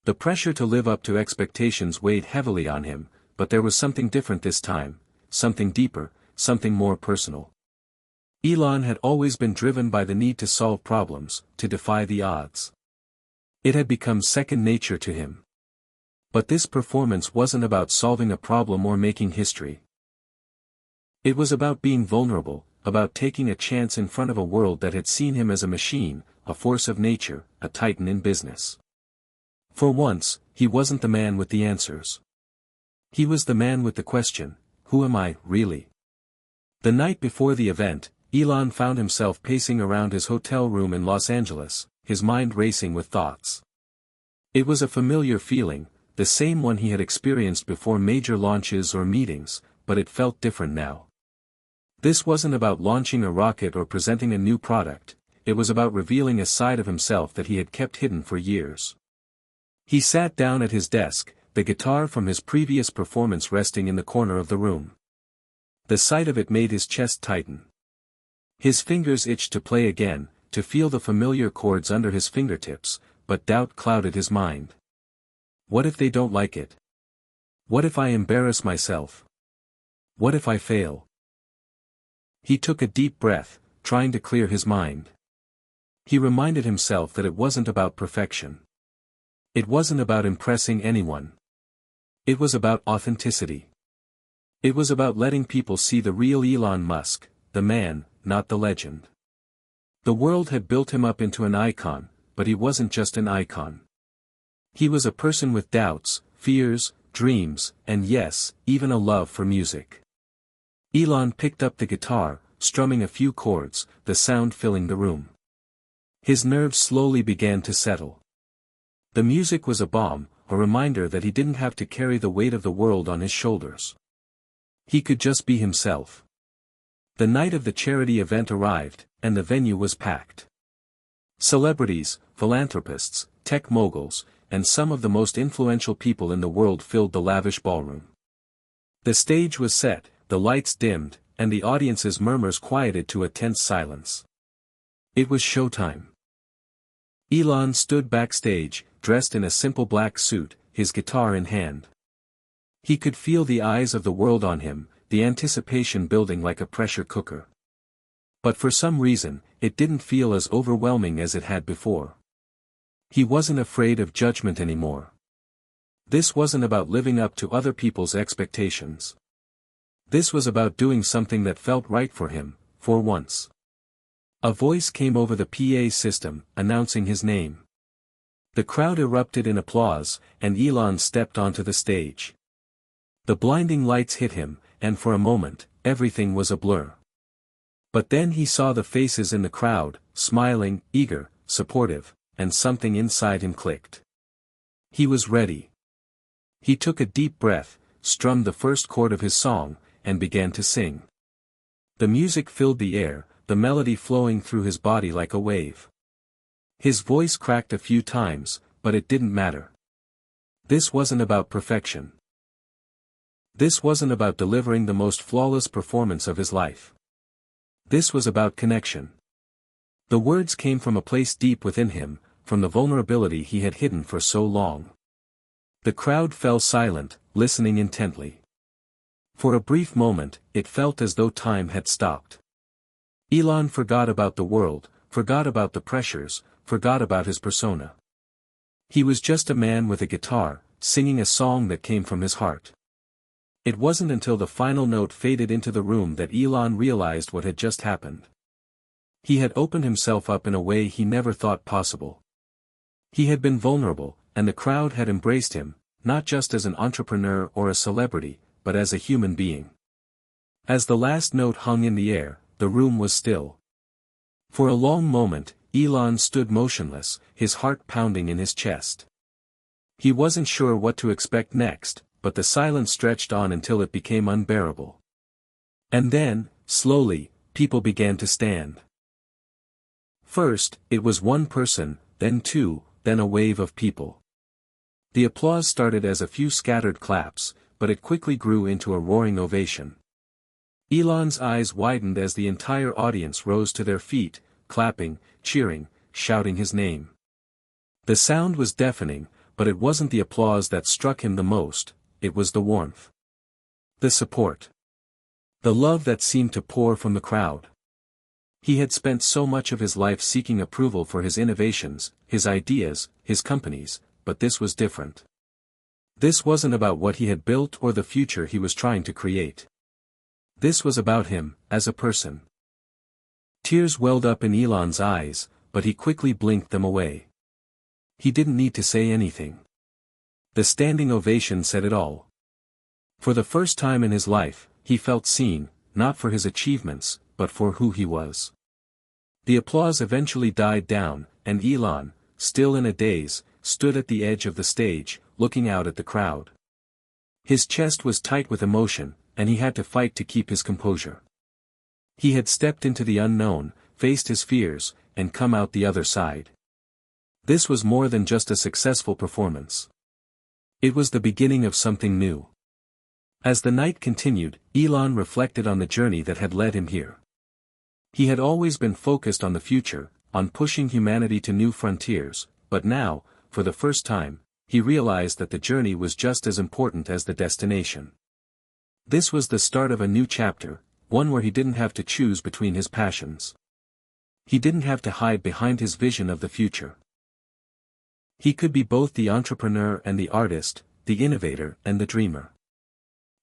The pressure to live up to expectations weighed heavily on him, but there was something different this time, something deeper, something more personal. Elon had always been driven by the need to solve problems, to defy the odds. It had become second nature to him. But this performance wasn't about solving a problem or making history. It was about being vulnerable, about taking a chance in front of a world that had seen him as a machine, a force of nature, a titan in business. For once, he wasn't the man with the answers. He was the man with the question, who am I, really? The night before the event, Elon found himself pacing around his hotel room in Los Angeles, his mind racing with thoughts. It was a familiar feeling, the same one he had experienced before major launches or meetings, but it felt different now. This wasn't about launching a rocket or presenting a new product, it was about revealing a side of himself that he had kept hidden for years. He sat down at his desk, the guitar from his previous performance resting in the corner of the room. The sight of it made his chest tighten. His fingers itched to play again, to feel the familiar chords under his fingertips, but doubt clouded his mind. What if they don't like it? What if I embarrass myself? What if I fail? He took a deep breath, trying to clear his mind. He reminded himself that it wasn't about perfection. It wasn't about impressing anyone. It was about authenticity. It was about letting people see the real Elon Musk, the man, not the legend. The world had built him up into an icon, but he wasn't just an icon. He was a person with doubts, fears, dreams, and yes, even a love for music. Elon picked up the guitar, strumming a few chords, the sound filling the room. His nerves slowly began to settle. The music was a balm, a reminder that he didn't have to carry the weight of the world on his shoulders. He could just be himself. The night of the charity event arrived, and the venue was packed. Celebrities, philanthropists, tech moguls, and some of the most influential people in the world filled the lavish ballroom. The stage was set, the lights dimmed, and the audience's murmurs quieted to a tense silence. It was showtime. Elon stood backstage, dressed in a simple black suit, his guitar in hand. He could feel the eyes of the world on him, the anticipation building like a pressure cooker. But for some reason, it didn't feel as overwhelming as it had before. He wasn't afraid of judgment anymore. This wasn't about living up to other people's expectations. This was about doing something that felt right for him, for once. A voice came over the PA system, announcing his name. The crowd erupted in applause, and Elon stepped onto the stage. The blinding lights hit him, and for a moment, everything was a blur. But then he saw the faces in the crowd, smiling, eager, supportive, and something inside him clicked. He was ready. He took a deep breath, strummed the first chord of his song, and began to sing. The music filled the air, the melody flowing through his body like a wave. His voice cracked a few times, but it didn't matter. This wasn't about perfection. This wasn't about delivering the most flawless performance of his life. This was about connection. The words came from a place deep within him, from the vulnerability he had hidden for so long. The crowd fell silent, listening intently. For a brief moment, it felt as though time had stopped. Elon forgot about the world, forgot about the pressures, forgot about his persona. He was just a man with a guitar, singing a song that came from his heart. It wasn't until the final note faded into the room that Elon realized what had just happened. He had opened himself up in a way he never thought possible. He had been vulnerable, and the crowd had embraced him, not just as an entrepreneur or a celebrity, but as a human being. As the last note hung in the air, the room was still. For a long moment, Elon stood motionless, his heart pounding in his chest. He wasn't sure what to expect next, but the silence stretched on until it became unbearable. And then, slowly, people began to stand. First, it was one person, then two, then a wave of people. The applause started as a few scattered claps, but it quickly grew into a roaring ovation. Elon's eyes widened as the entire audience rose to their feet, clapping, cheering, shouting his name. The sound was deafening, but it wasn't the applause that struck him the most, it was the warmth. The support. The love that seemed to pour from the crowd. He had spent so much of his life seeking approval for his innovations, his ideas, his companies, but this was different. This wasn't about what he had built or the future he was trying to create. This was about him, as a person. Tears welled up in Elon's eyes, but he quickly blinked them away. He didn't need to say anything. The standing ovation said it all. For the first time in his life, he felt seen, not for his achievements, but for who he was. The applause eventually died down, and Elon, still in a daze, stood at the edge of the stage, looking out at the crowd. His chest was tight with emotion, and he had to fight to keep his composure. He had stepped into the unknown, faced his fears, and come out the other side. This was more than just a successful performance. It was the beginning of something new. As the night continued, Elon reflected on the journey that had led him here. He had always been focused on the future, on pushing humanity to new frontiers, but now, for the first time, he realized that the journey was just as important as the destination. This was the start of a new chapter, one where he didn't have to choose between his passions. He didn't have to hide behind his vision of the future. He could be both the entrepreneur and the artist, the innovator and the dreamer.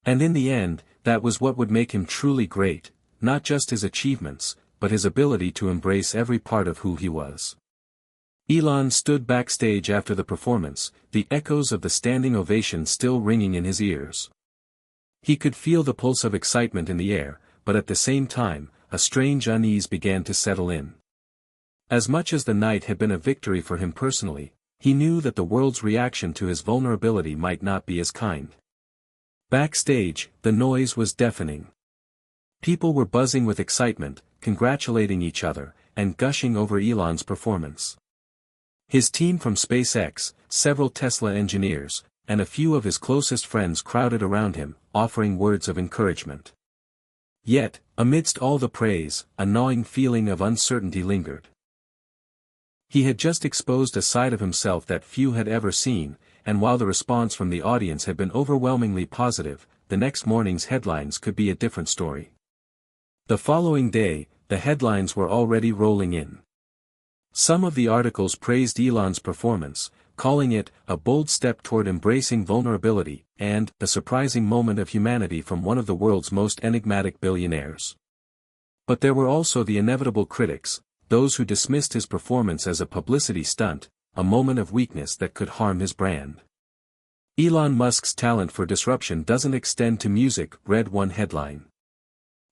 And in the end, that was what would make him truly great, not just his achievements, but his ability to embrace every part of who he was. Elon stood backstage after the performance, the echoes of the standing ovation still ringing in his ears. He could feel the pulse of excitement in the air, but at the same time, a strange unease began to settle in. As much as the night had been a victory for him personally, he knew that the world's reaction to his vulnerability might not be as kind. Backstage, the noise was deafening. People were buzzing with excitement, congratulating each other, and gushing over Elon's performance. His team from SpaceX, several Tesla engineers, and a few of his closest friends crowded around him, offering words of encouragement. Yet, amidst all the praise, a gnawing feeling of uncertainty lingered. He had just exposed a side of himself that few had ever seen, and while the response from the audience had been overwhelmingly positive, the next morning's headlines could be a different story. The following day, the headlines were already rolling in. Some of the articles praised Elon's performance, calling it a bold step toward embracing vulnerability, and a surprising moment of humanity from one of the world's most enigmatic billionaires. But there were also the inevitable critics, those who dismissed his performance as a publicity stunt, a moment of weakness that could harm his brand. Elon Musk's talent for disruption doesn't extend to music, read one headline.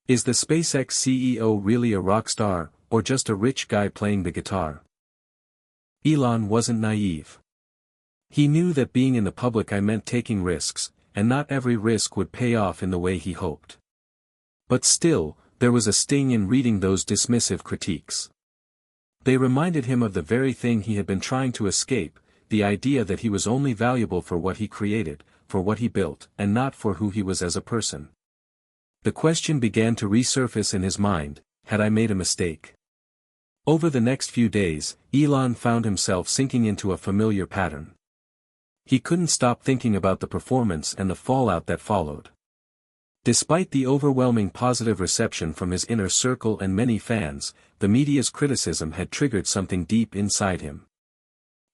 Is the SpaceX CEO really a rock star, or just a rich guy playing the guitar? Elon wasn't naive. He knew that being in the public eye meant taking risks, and not every risk would pay off in the way he hoped. But still, there was a sting in reading those dismissive critiques. They reminded him of the very thing he had been trying to escape, the idea that he was only valuable for what he created, for what he built, and not for who he was as a person. The question began to resurface in his mind: had I made a mistake? Over the next few days, Elon found himself sinking into a familiar pattern. He couldn't stop thinking about the performance and the fallout that followed. Despite the overwhelming positive reception from his inner circle and many fans, the media's criticism had triggered something deep inside him.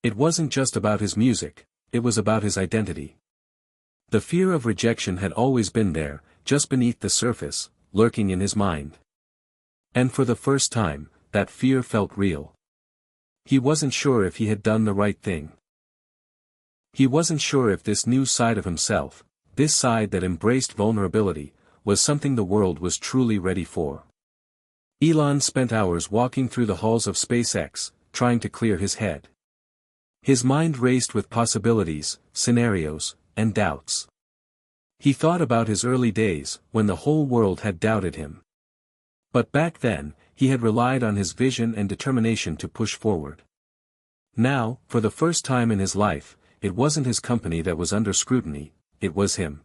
It wasn't just about his music, it was about his identity. The fear of rejection had always been there, just beneath the surface, lurking in his mind. And for the first time, that fear felt real. He wasn't sure if he had done the right thing. He wasn't sure if this new side of himself, this side that embraced vulnerability, was something the world was truly ready for. Elon spent hours walking through the halls of SpaceX, trying to clear his head. His mind raced with possibilities, scenarios, and doubts. He thought about his early days, when the whole world had doubted him. But back then, he had relied on his vision and determination to push forward. Now, for the first time in his life, it wasn't his company that was under scrutiny, it was him.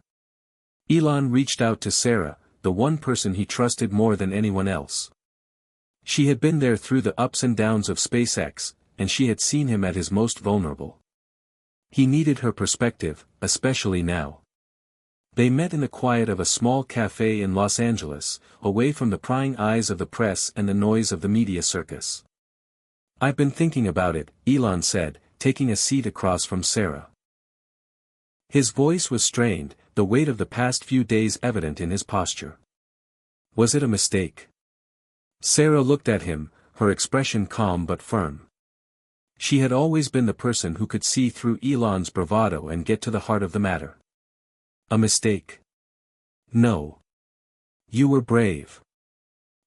Elon reached out to Sarah, the one person he trusted more than anyone else. She had been there through the ups and downs of SpaceX, and she had seen him at his most vulnerable. He needed her perspective, especially now. They met in the quiet of a small cafe in Los Angeles, away from the prying eyes of the press and the noise of the media circus. "I've been thinking about it," Elon said, taking a seat across from Sarah. His voice was strained, the weight of the past few days evident in his posture. Was it a mistake? Sarah looked at him, her expression calm but firm. She had always been the person who could see through Elon's bravado and get to the heart of the matter. A mistake? No. You were brave.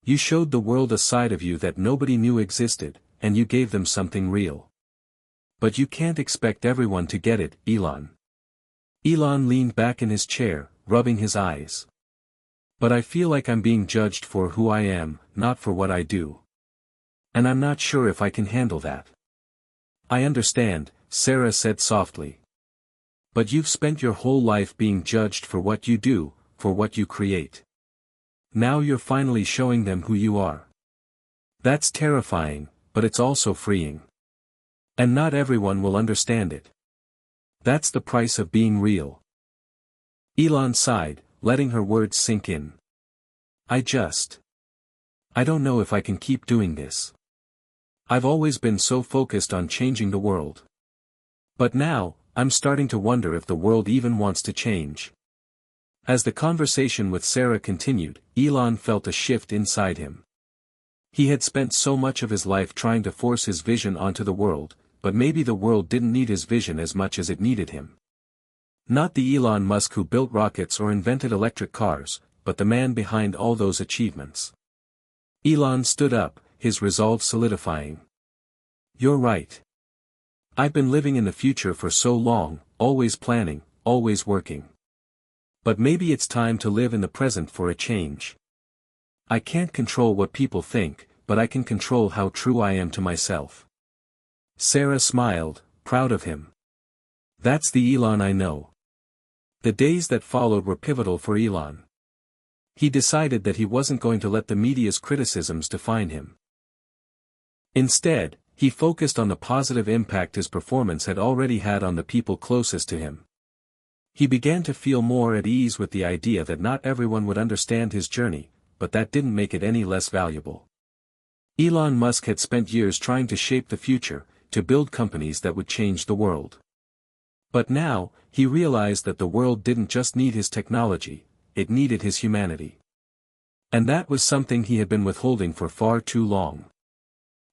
You showed the world a side of you that nobody knew existed, and you gave them something real. But you can't expect everyone to get it, Elon. Elon leaned back in his chair, rubbing his eyes. But I feel like I'm being judged for who I am, not for what I do. And I'm not sure if I can handle that. I understand, Sarah said softly. But you've spent your whole life being judged for what you do, for what you create. Now you're finally showing them who you are. That's terrifying, but it's also freeing. And not everyone will understand it. That's the price of being real. Elon sighed, letting her words sink in. I don't know if I can keep doing this. I've always been so focused on changing the world. But now, I'm starting to wonder if the world even wants to change. As the conversation with Sarah continued, Elon felt a shift inside him. He had spent so much of his life trying to force his vision onto the world, but maybe the world didn't need his vision as much as it needed him. Not the Elon Musk who built rockets or invented electric cars, but the man behind all those achievements. Elon stood up, his resolve solidifying. You're right. I've been living in the future for so long, always planning, always working. But maybe it's time to live in the present for a change. I can't control what people think, but I can control how true I am to myself. Sarah smiled, proud of him. That's the Elon I know. The days that followed were pivotal for Elon. He decided that he wasn't going to let the media's criticisms define him. Instead, he focused on the positive impact his performance had already had on the people closest to him. He began to feel more at ease with the idea that not everyone would understand his journey, but that didn't make it any less valuable. Elon Musk had spent years trying to shape the future, to build companies that would change the world. But now, he realized that the world didn't just need his technology, it needed his humanity. And that was something he had been withholding for far too long.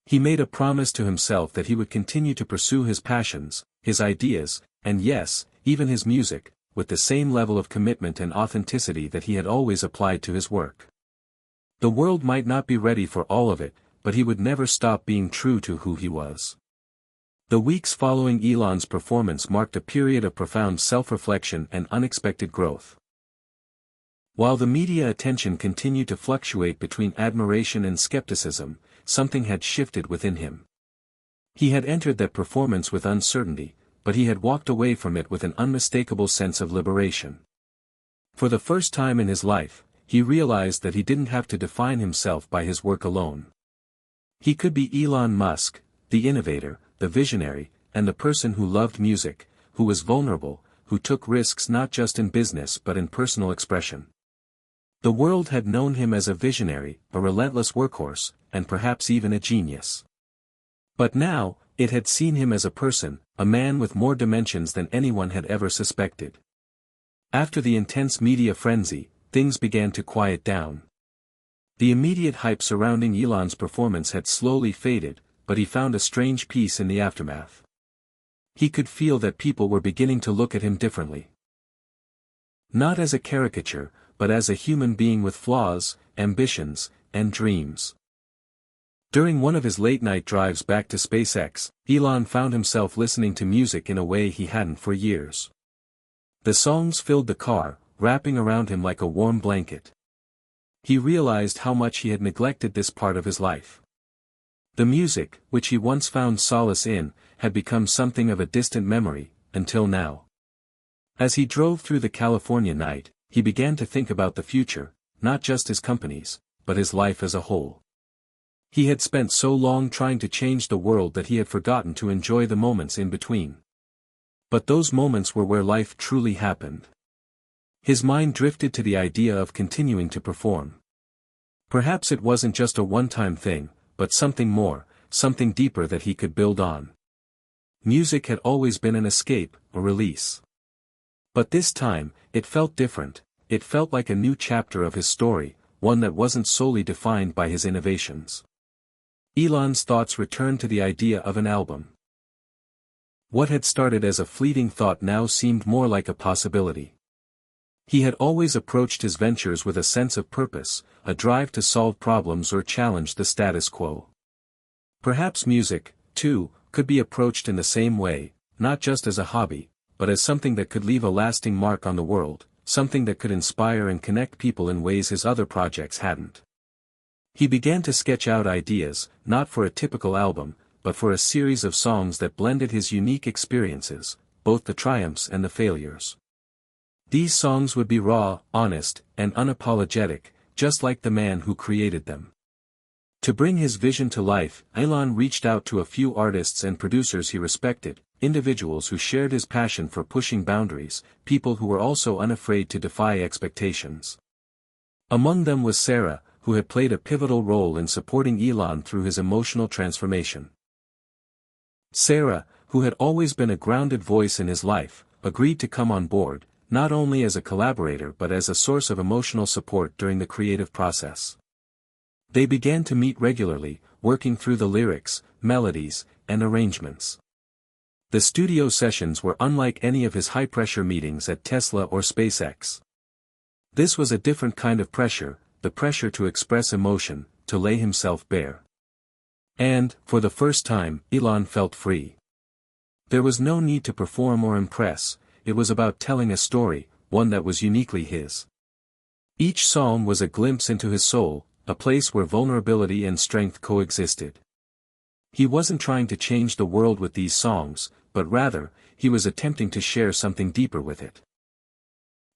He made a promise to himself that he would continue to pursue his passions, his ideas, and yes, even his music, with the same level of commitment and authenticity that he had always applied to his work. The world might not be ready for all of it, but he would never stop being true to who he was. The weeks following Elon's performance marked a period of profound self-reflection and unexpected growth. While the media attention continued to fluctuate between admiration and skepticism, something had shifted within him. He had entered that performance with uncertainty, but he had walked away from it with an unmistakable sense of liberation. For the first time in his life, he realized that he didn't have to define himself by his work alone. He could be Elon Musk, the innovator, the visionary, and the person who loved music, who was vulnerable, who took risks not just in business but in personal expression. The world had known him as a visionary, a relentless workhorse, and perhaps even a genius. But now, it had seen him as a person, a man with more dimensions than anyone had ever suspected. After the intense media frenzy, things began to quiet down. The immediate hype surrounding Elon's performance had slowly faded, but he found a strange peace in the aftermath. He could feel that people were beginning to look at him differently. Not as a caricature, but as a human being with flaws, ambitions, and dreams. During one of his late-night drives back to SpaceX, Elon found himself listening to music in a way he hadn't for years. The songs filled the car, wrapping around him like a warm blanket. He realized how much he had neglected this part of his life. The music, which he once found solace in, had become something of a distant memory, until now. As he drove through the California night, he began to think about the future, not just his company's, but his life as a whole. He had spent so long trying to change the world that he had forgotten to enjoy the moments in between. But those moments were where life truly happened. His mind drifted to the idea of continuing to perform. Perhaps it wasn't just a one-time thing, but something more, something deeper that he could build on. Music had always been an escape, a release. But this time, it felt different. It felt like a new chapter of his story, one that wasn't solely defined by his innovations. Elon's thoughts returned to the idea of an album. What had started as a fleeting thought now seemed more like a possibility. He had always approached his ventures with a sense of purpose, a drive to solve problems or challenge the status quo. Perhaps music, too, could be approached in the same way, not just as a hobby, but as something that could leave a lasting mark on the world, something that could inspire and connect people in ways his other projects hadn't. He began to sketch out ideas, not for a typical album, but for a series of songs that blended his unique experiences, both the triumphs and the failures. These songs would be raw, honest, and unapologetic, just like the man who created them. To bring his vision to life, Elon reached out to a few artists and producers he respected, individuals who shared his passion for pushing boundaries, people who were also unafraid to defy expectations. Among them was Sarah, who had played a pivotal role in supporting Elon through his emotional transformation. Sarah, who had always been a grounded voice in his life, agreed to come on board, not only as a collaborator but as a source of emotional support during the creative process. They began to meet regularly, working through the lyrics, melodies, and arrangements. The studio sessions were unlike any of his high-pressure meetings at Tesla or SpaceX. This was a different kind of pressure, the pressure to express emotion, to lay himself bare. And, for the first time, Elon felt free. There was no need to perform or impress, it was about telling a story, one that was uniquely his. Each song was a glimpse into his soul, a place where vulnerability and strength coexisted. He wasn't trying to change the world with these songs, but rather, he was attempting to share something deeper with it.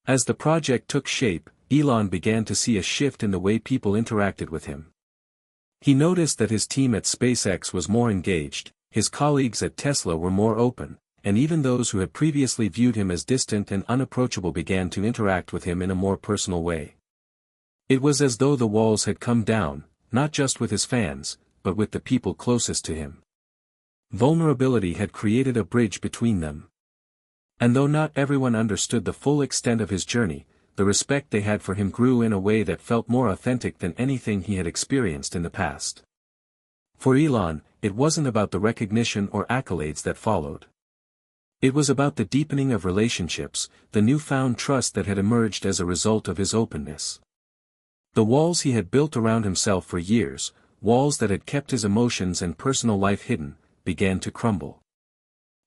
As the project took shape, Elon began to see a shift in the way people interacted with him. He noticed that his team at SpaceX was more engaged, his colleagues at Tesla were more open, and even those who had previously viewed him as distant and unapproachable began to interact with him in a more personal way. It was as though the walls had come down, not just with his fans, but with the people closest to him. Vulnerability had created a bridge between them. And though not everyone understood the full extent of his journey, the respect they had for him grew in a way that felt more authentic than anything he had experienced in the past. For Elon, it wasn't about the recognition or accolades that followed. It was about the deepening of relationships, the newfound trust that had emerged as a result of his openness. The walls he had built around himself for years, walls that had kept his emotions and personal life hidden, began to crumble.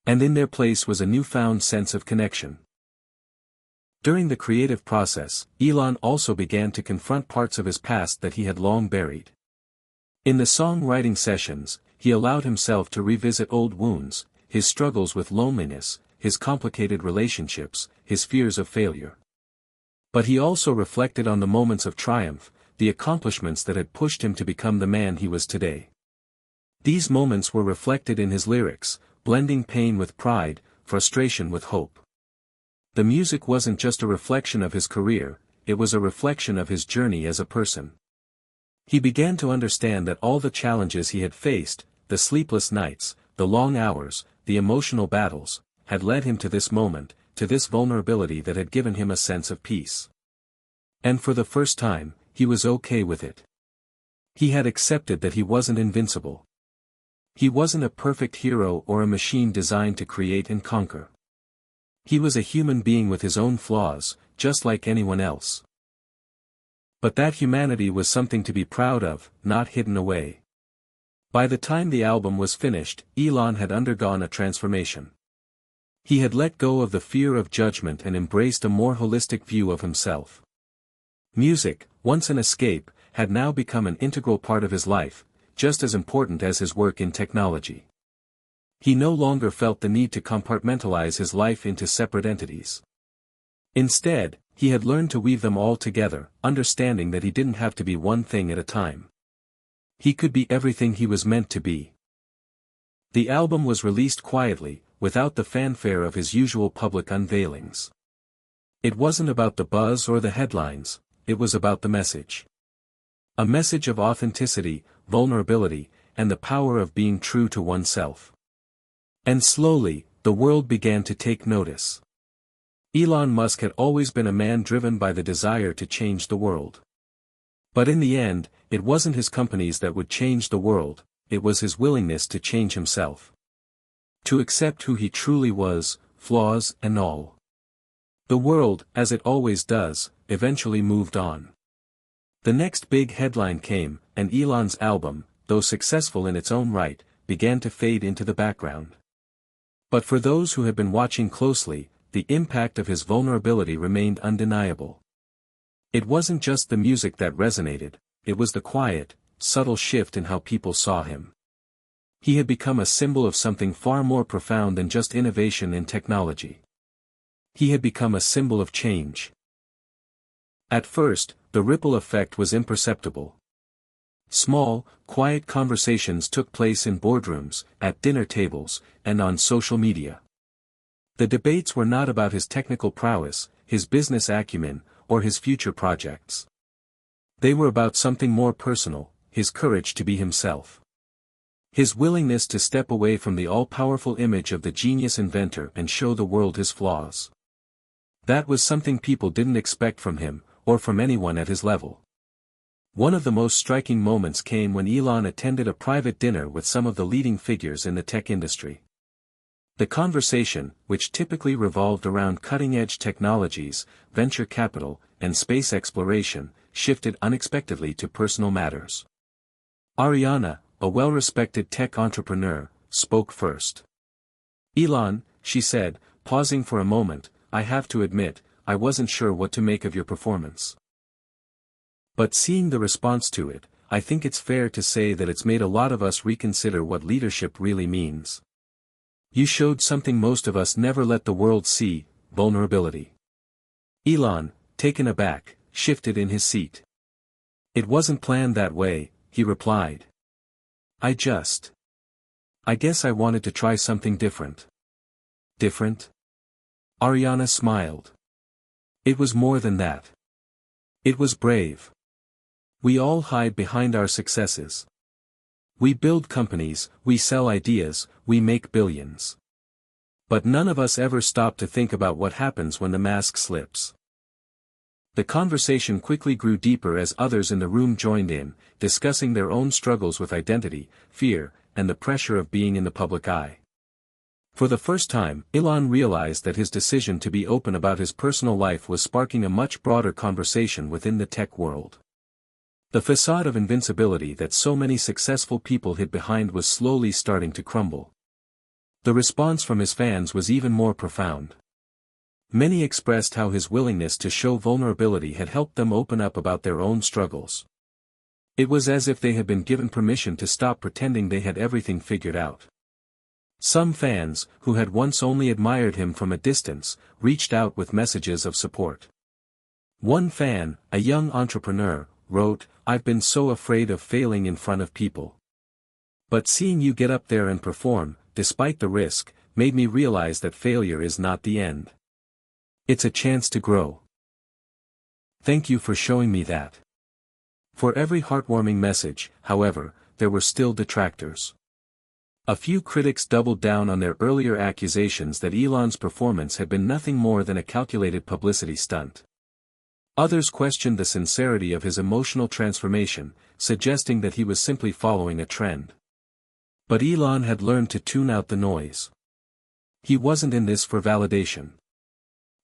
And in their place was a newfound sense of connection. During the creative process, Elon also began to confront parts of his past that he had long buried. In the songwriting sessions, he allowed himself to revisit old wounds, his struggles with loneliness, his complicated relationships, his fears of failure. But he also reflected on the moments of triumph, the accomplishments that had pushed him to become the man he was today. These moments were reflected in his lyrics, blending pain with pride, frustration with hope. The music wasn't just a reflection of his career, it was a reflection of his journey as a person. He began to understand that all the challenges he had faced, the sleepless nights, the long hours, the emotional battles, had led him to this moment, to this vulnerability that had given him a sense of peace. And for the first time, he was okay with it. He had accepted that he wasn't invincible. He wasn't a perfect hero or a machine designed to create and conquer. He was a human being with his own flaws, just like anyone else. But that humanity was something to be proud of, not hidden away. By the time the album was finished, Elon had undergone a transformation. He had let go of the fear of judgment and embraced a more holistic view of himself. Music, once an escape, had now become an integral part of his life, just as important as his work in technology. He no longer felt the need to compartmentalize his life into separate entities. Instead, he had learned to weave them all together, understanding that he didn't have to be one thing at a time. He could be everything he was meant to be. The album was released quietly, without the fanfare of his usual public unveilings. It wasn't about the buzz or the headlines, it was about the message. A message of authenticity, vulnerability, and the power of being true to oneself. And slowly, the world began to take notice. Elon Musk had always been a man driven by the desire to change the world. But in the end, it wasn't his companies that would change the world, it was his willingness to change himself. To accept who he truly was, flaws and all. The world, as it always does, eventually moved on. The next big headline came, and Elon's album, though successful in its own right, began to fade into the background. But for those who had been watching closely, the impact of his vulnerability remained undeniable. It wasn't just the music that resonated, it was the quiet, subtle shift in how people saw him. He had become a symbol of something far more profound than just innovation in technology. He had become a symbol of change. At first, the ripple effect was imperceptible. Small, quiet conversations took place in boardrooms, at dinner tables, and on social media. The debates were not about his technical prowess, his business acumen, or his future projects. They were about something more personal, his courage to be himself. His willingness to step away from the all-powerful image of the genius inventor and show the world his flaws. That was something people didn't expect from him, or from anyone at his level. One of the most striking moments came when Elon attended a private dinner with some of the leading figures in the tech industry. The conversation, which typically revolved around cutting-edge technologies, venture capital, and space exploration, shifted unexpectedly to personal matters. Ariana, a well-respected tech entrepreneur, spoke first. "Elon," she said, pausing for a moment, "I have to admit, I wasn't sure what to make of your performance. But seeing the response to it, I think it's fair to say that it's made a lot of us reconsider what leadership really means. You showed something most of us never let the world see, vulnerability." Elon, taken aback, shifted in his seat. "It wasn't planned that way," he replied. I guess I wanted to try something different." "Different?" Ariana smiled. "It was more than that. It was brave. We all hide behind our successes. We build companies, we sell ideas, we make billions. But none of us ever stop to think about what happens when the mask slips." The conversation quickly grew deeper as others in the room joined in, discussing their own struggles with identity, fear, and the pressure of being in the public eye. For the first time, Elon realized that his decision to be open about his personal life was sparking a much broader conversation within the tech world. The facade of invincibility that so many successful people hid behind was slowly starting to crumble. The response from his fans was even more profound. Many expressed how his willingness to show vulnerability had helped them open up about their own struggles. It was as if they had been given permission to stop pretending they had everything figured out. Some fans, who had once only admired him from a distance, reached out with messages of support. One fan, a young entrepreneur, wrote, "I've been so afraid of failing in front of people. But seeing you get up there and perform, despite the risk, made me realize that failure is not the end. It's a chance to grow. Thank you for showing me that." For every heartwarming message, however, there were still detractors. A few critics doubled down on their earlier accusations that Elon's performance had been nothing more than a calculated publicity stunt. Others questioned the sincerity of his emotional transformation, suggesting that he was simply following a trend. But Elon had learned to tune out the noise. He wasn't in this for validation.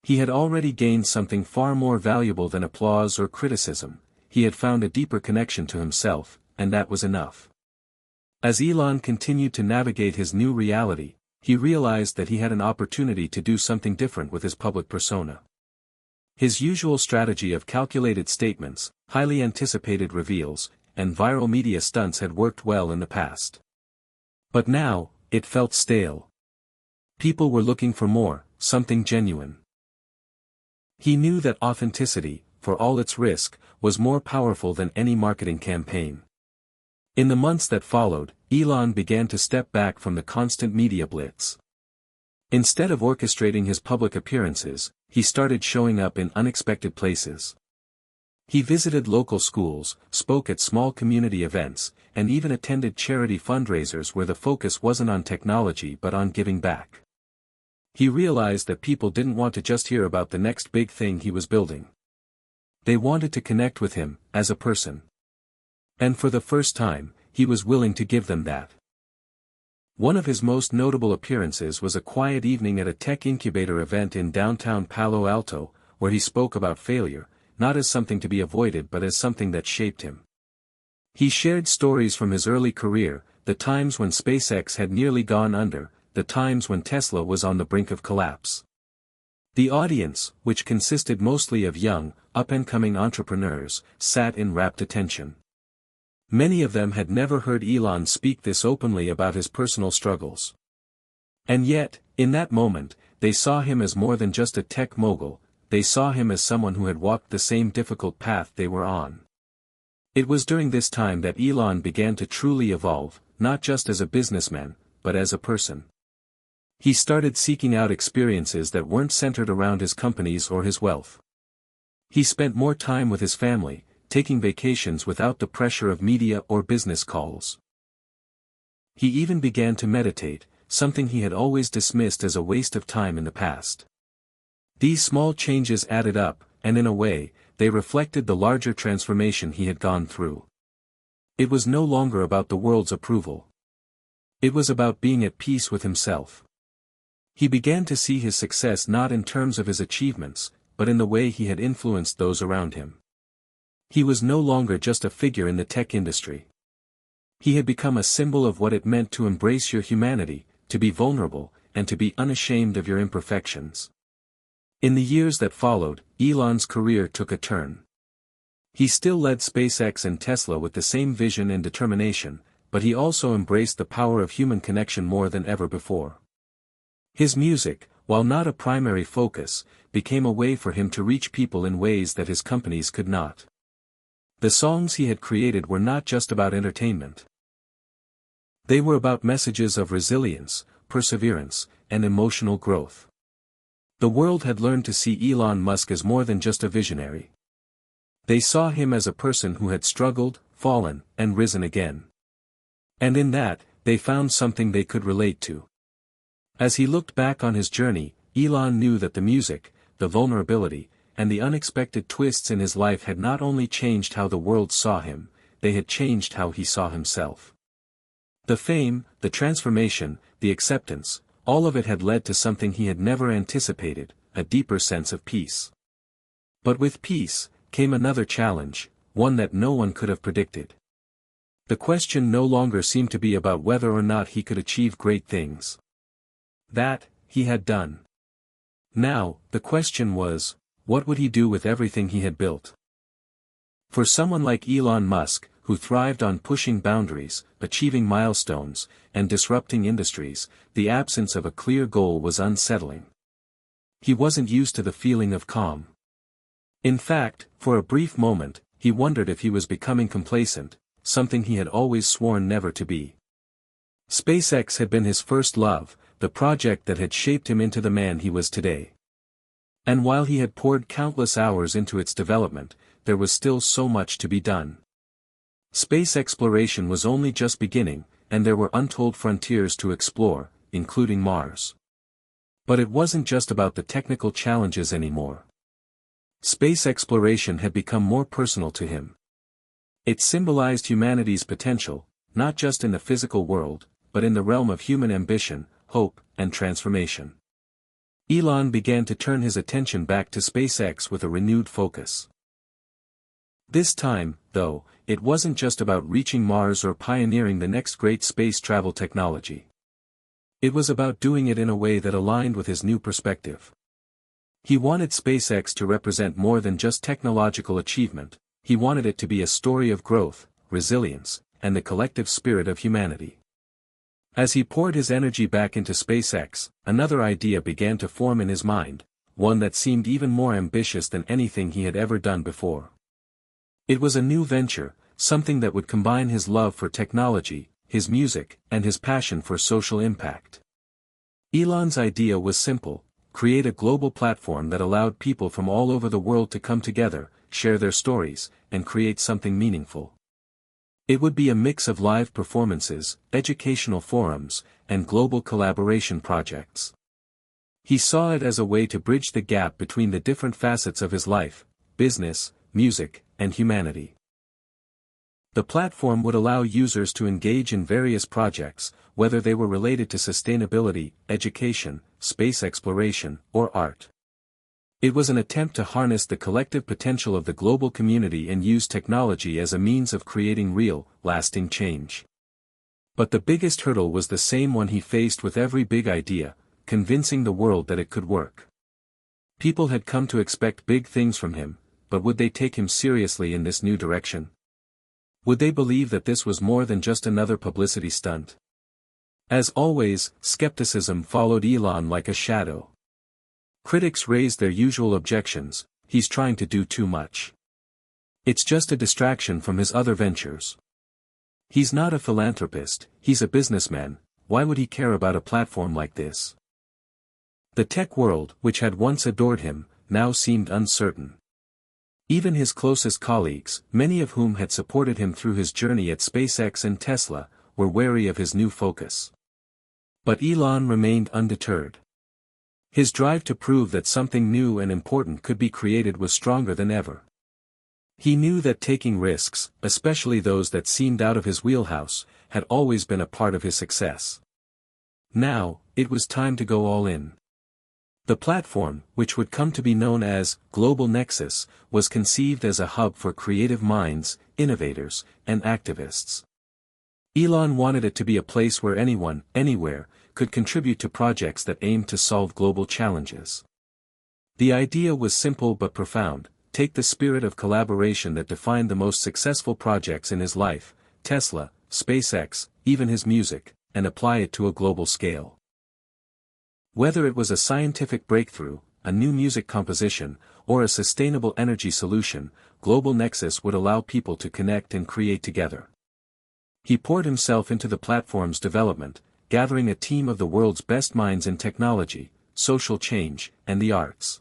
He had already gained something far more valuable than applause or criticism. He had found a deeper connection to himself, and that was enough. As Elon continued to navigate his new reality, he realized that he had an opportunity to do something different with his public persona. His usual strategy of calculated statements, highly anticipated reveals, and viral media stunts had worked well in the past. But now, it felt stale. People were looking for more, something genuine. He knew that authenticity, for all its risk, was more powerful than any marketing campaign. In the months that followed, Elon began to step back from the constant media blitz. Instead of orchestrating his public appearances, he started showing up in unexpected places. He visited local schools, spoke at small community events, and even attended charity fundraisers where the focus wasn't on technology but on giving back. He realized that people didn't want to just hear about the next big thing he was building. They wanted to connect with him, as a person. And for the first time, he was willing to give them that. One of his most notable appearances was a quiet evening at a tech incubator event in downtown Palo Alto, where he spoke about failure, not as something to be avoided but as something that shaped him. He shared stories from his early career, the times when SpaceX had nearly gone under, the times when Tesla was on the brink of collapse. The audience, which consisted mostly of young, up-and-coming entrepreneurs, sat in rapt attention. Many of them had never heard Elon speak this openly about his personal struggles. And yet, in that moment, they saw him as more than just a tech mogul, they saw him as someone who had walked the same difficult path they were on. It was during this time that Elon began to truly evolve, not just as a businessman, but as a person. He started seeking out experiences that weren't centered around his companies or his wealth. He spent more time with his family, taking vacations without the pressure of media or business calls. He even began to meditate, something he had always dismissed as a waste of time in the past. These small changes added up, and in a way, they reflected the larger transformation he had gone through. It was no longer about the world's approval. It was about being at peace with himself. He began to see his success not in terms of his achievements, but in the way he had influenced those around him. He was no longer just a figure in the tech industry. He had become a symbol of what it meant to embrace your humanity, to be vulnerable, and to be unashamed of your imperfections. In the years that followed, Elon's career took a turn. He still led SpaceX and Tesla with the same vision and determination, but he also embraced the power of human connection more than ever before. His music, while not a primary focus, became a way for him to reach people in ways that his companies could not. The songs he had created were not just about entertainment. They were about messages of resilience, perseverance, and emotional growth. The world had learned to see Elon Musk as more than just a visionary. They saw him as a person who had struggled, fallen, and risen again. And in that, they found something they could relate to. As he looked back on his journey, Elon knew that the music, the vulnerability, and the unexpected twists in his life had not only changed how the world saw him, they had changed how he saw himself. The fame, the transformation, the acceptance, all of it had led to something he had never anticipated, a deeper sense of peace. But with peace, came another challenge, one that no one could have predicted. The question no longer seemed to be about whether or not he could achieve great things. That, he had done. Now, the question was, what would he do with everything he had built? For someone like Elon Musk, who thrived on pushing boundaries, achieving milestones, and disrupting industries, the absence of a clear goal was unsettling. He wasn't used to the feeling of calm. In fact, for a brief moment, he wondered if he was becoming complacent, something he had always sworn never to be. SpaceX had been his first love, the project that had shaped him into the man he was today. And while he had poured countless hours into its development, there was still so much to be done. Space exploration was only just beginning, and there were untold frontiers to explore, including Mars. But it wasn't just about the technical challenges anymore. Space exploration had become more personal to him. It symbolized humanity's potential, not just in the physical world, but in the realm of human ambition, hope, and transformation. Elon began to turn his attention back to SpaceX with a renewed focus. This time, though, it wasn't just about reaching Mars or pioneering the next great space travel technology. It was about doing it in a way that aligned with his new perspective. He wanted SpaceX to represent more than just technological achievement, he wanted it to be a story of growth, resilience, and the collective spirit of humanity. As he poured his energy back into SpaceX, another idea began to form in his mind, one that seemed even more ambitious than anything he had ever done before. It was a new venture, something that would combine his love for technology, his music, and his passion for social impact. Elon's idea was simple: create a global platform that allowed people from all over the world to come together, share their stories, and create something meaningful. It would be a mix of live performances, educational forums, and global collaboration projects. He saw it as a way to bridge the gap between the different facets of his life: business, music, and humanity. The platform would allow users to engage in various projects, whether they were related to sustainability, education, space exploration, or art. It was an attempt to harness the collective potential of the global community and use technology as a means of creating real, lasting change. But the biggest hurdle was the same one he faced with every big idea: convincing the world that it could work. People had come to expect big things from him, but would they take him seriously in this new direction? Would they believe that this was more than just another publicity stunt? As always, skepticism followed Elon like a shadow. Critics raised their usual objections: he's trying to do too much. It's just a distraction from his other ventures. He's not a philanthropist, he's a businessman, why would he care about a platform like this? The tech world, which had once adored him, now seemed uncertain. Even his closest colleagues, many of whom had supported him through his journey at SpaceX and Tesla, were wary of his new focus. But Elon remained undeterred. His drive to prove that something new and important could be created was stronger than ever. He knew that taking risks, especially those that seemed out of his wheelhouse, had always been a part of his success. Now, it was time to go all in. The platform, which would come to be known as Global Nexus, was conceived as a hub for creative minds, innovators, and activists. Elon wanted it to be a place where anyone, anywhere, could contribute to projects that aimed to solve global challenges. The idea was simple but profound: take the spirit of collaboration that defined the most successful projects in his life, Tesla, SpaceX, even his music, and apply it to a global scale. Whether it was a scientific breakthrough, a new music composition, or a sustainable energy solution, Global Nexus would allow people to connect and create together. He poured himself into the platform's development, gathering a team of the world's best minds in technology, social change, and the arts.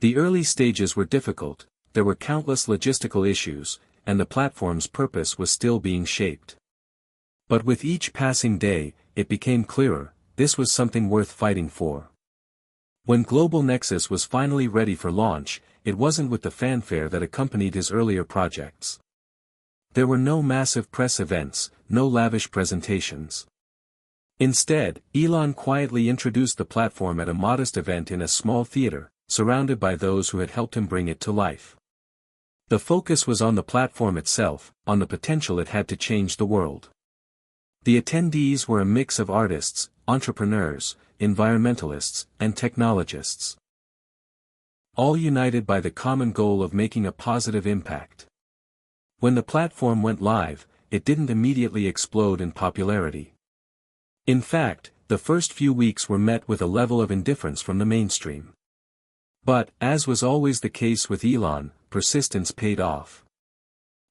The early stages were difficult, there were countless logistical issues, and the platform's purpose was still being shaped. But with each passing day, it became clearer: this was something worth fighting for. When Global Nexus was finally ready for launch, it wasn't with the fanfare that accompanied his earlier projects. There were no massive press events, no lavish presentations. Instead, Elon quietly introduced the platform at a modest event in a small theater, surrounded by those who had helped him bring it to life. The focus was on the platform itself, on the potential it had to change the world. The attendees were a mix of artists, entrepreneurs, environmentalists, and technologists. All united by the common goal of making a positive impact. When the platform went live, it didn't immediately explode in popularity. In fact, the first few weeks were met with a level of indifference from the mainstream. But, as was always the case with Elon, persistence paid off.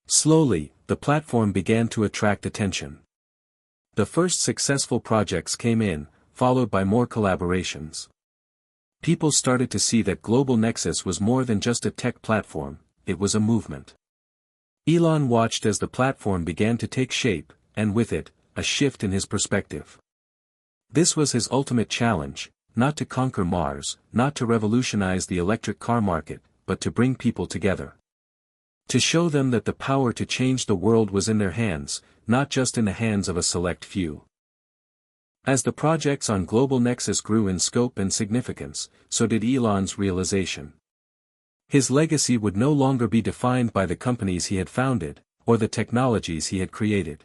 Slowly, the platform began to attract attention. The first successful projects came in, followed by more collaborations. People started to see that Global Nexus was more than just a tech platform, it was a movement. Elon watched as the platform began to take shape, and with it, a shift in his perspective. This was his ultimate challenge, not to conquer Mars, not to revolutionize the electric car market, but to bring people together. To show them that the power to change the world was in their hands, not just in the hands of a select few. As the projects on Global Nexus grew in scope and significance, so did Elon's realization. His legacy would no longer be defined by the companies he had founded, or the technologies he had created.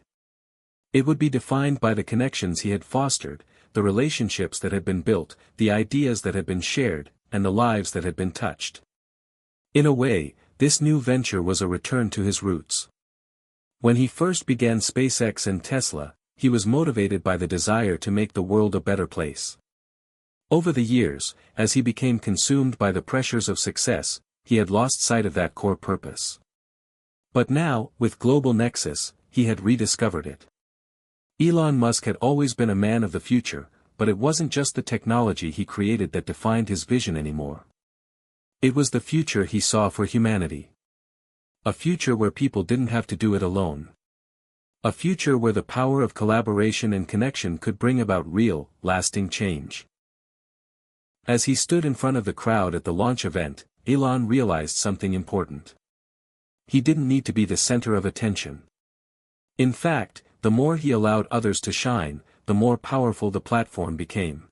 It would be defined by the connections he had fostered, the relationships that had been built, the ideas that had been shared, and the lives that had been touched. In a way, this new venture was a return to his roots. When he first began SpaceX and Tesla, he was motivated by the desire to make the world a better place. Over the years, as he became consumed by the pressures of success, he had lost sight of that core purpose. But now, with Global Nexus, he had rediscovered it. Elon Musk had always been a man of the future, but it wasn't just the technology he created that defined his vision anymore. It was the future he saw for humanity. A future where people didn't have to do it alone. A future where the power of collaboration and connection could bring about real, lasting change. As he stood in front of the crowd at the launch event, Elon realized something important. He didn't need to be the center of attention. In fact, the more he allowed others to shine, the more powerful the platform became.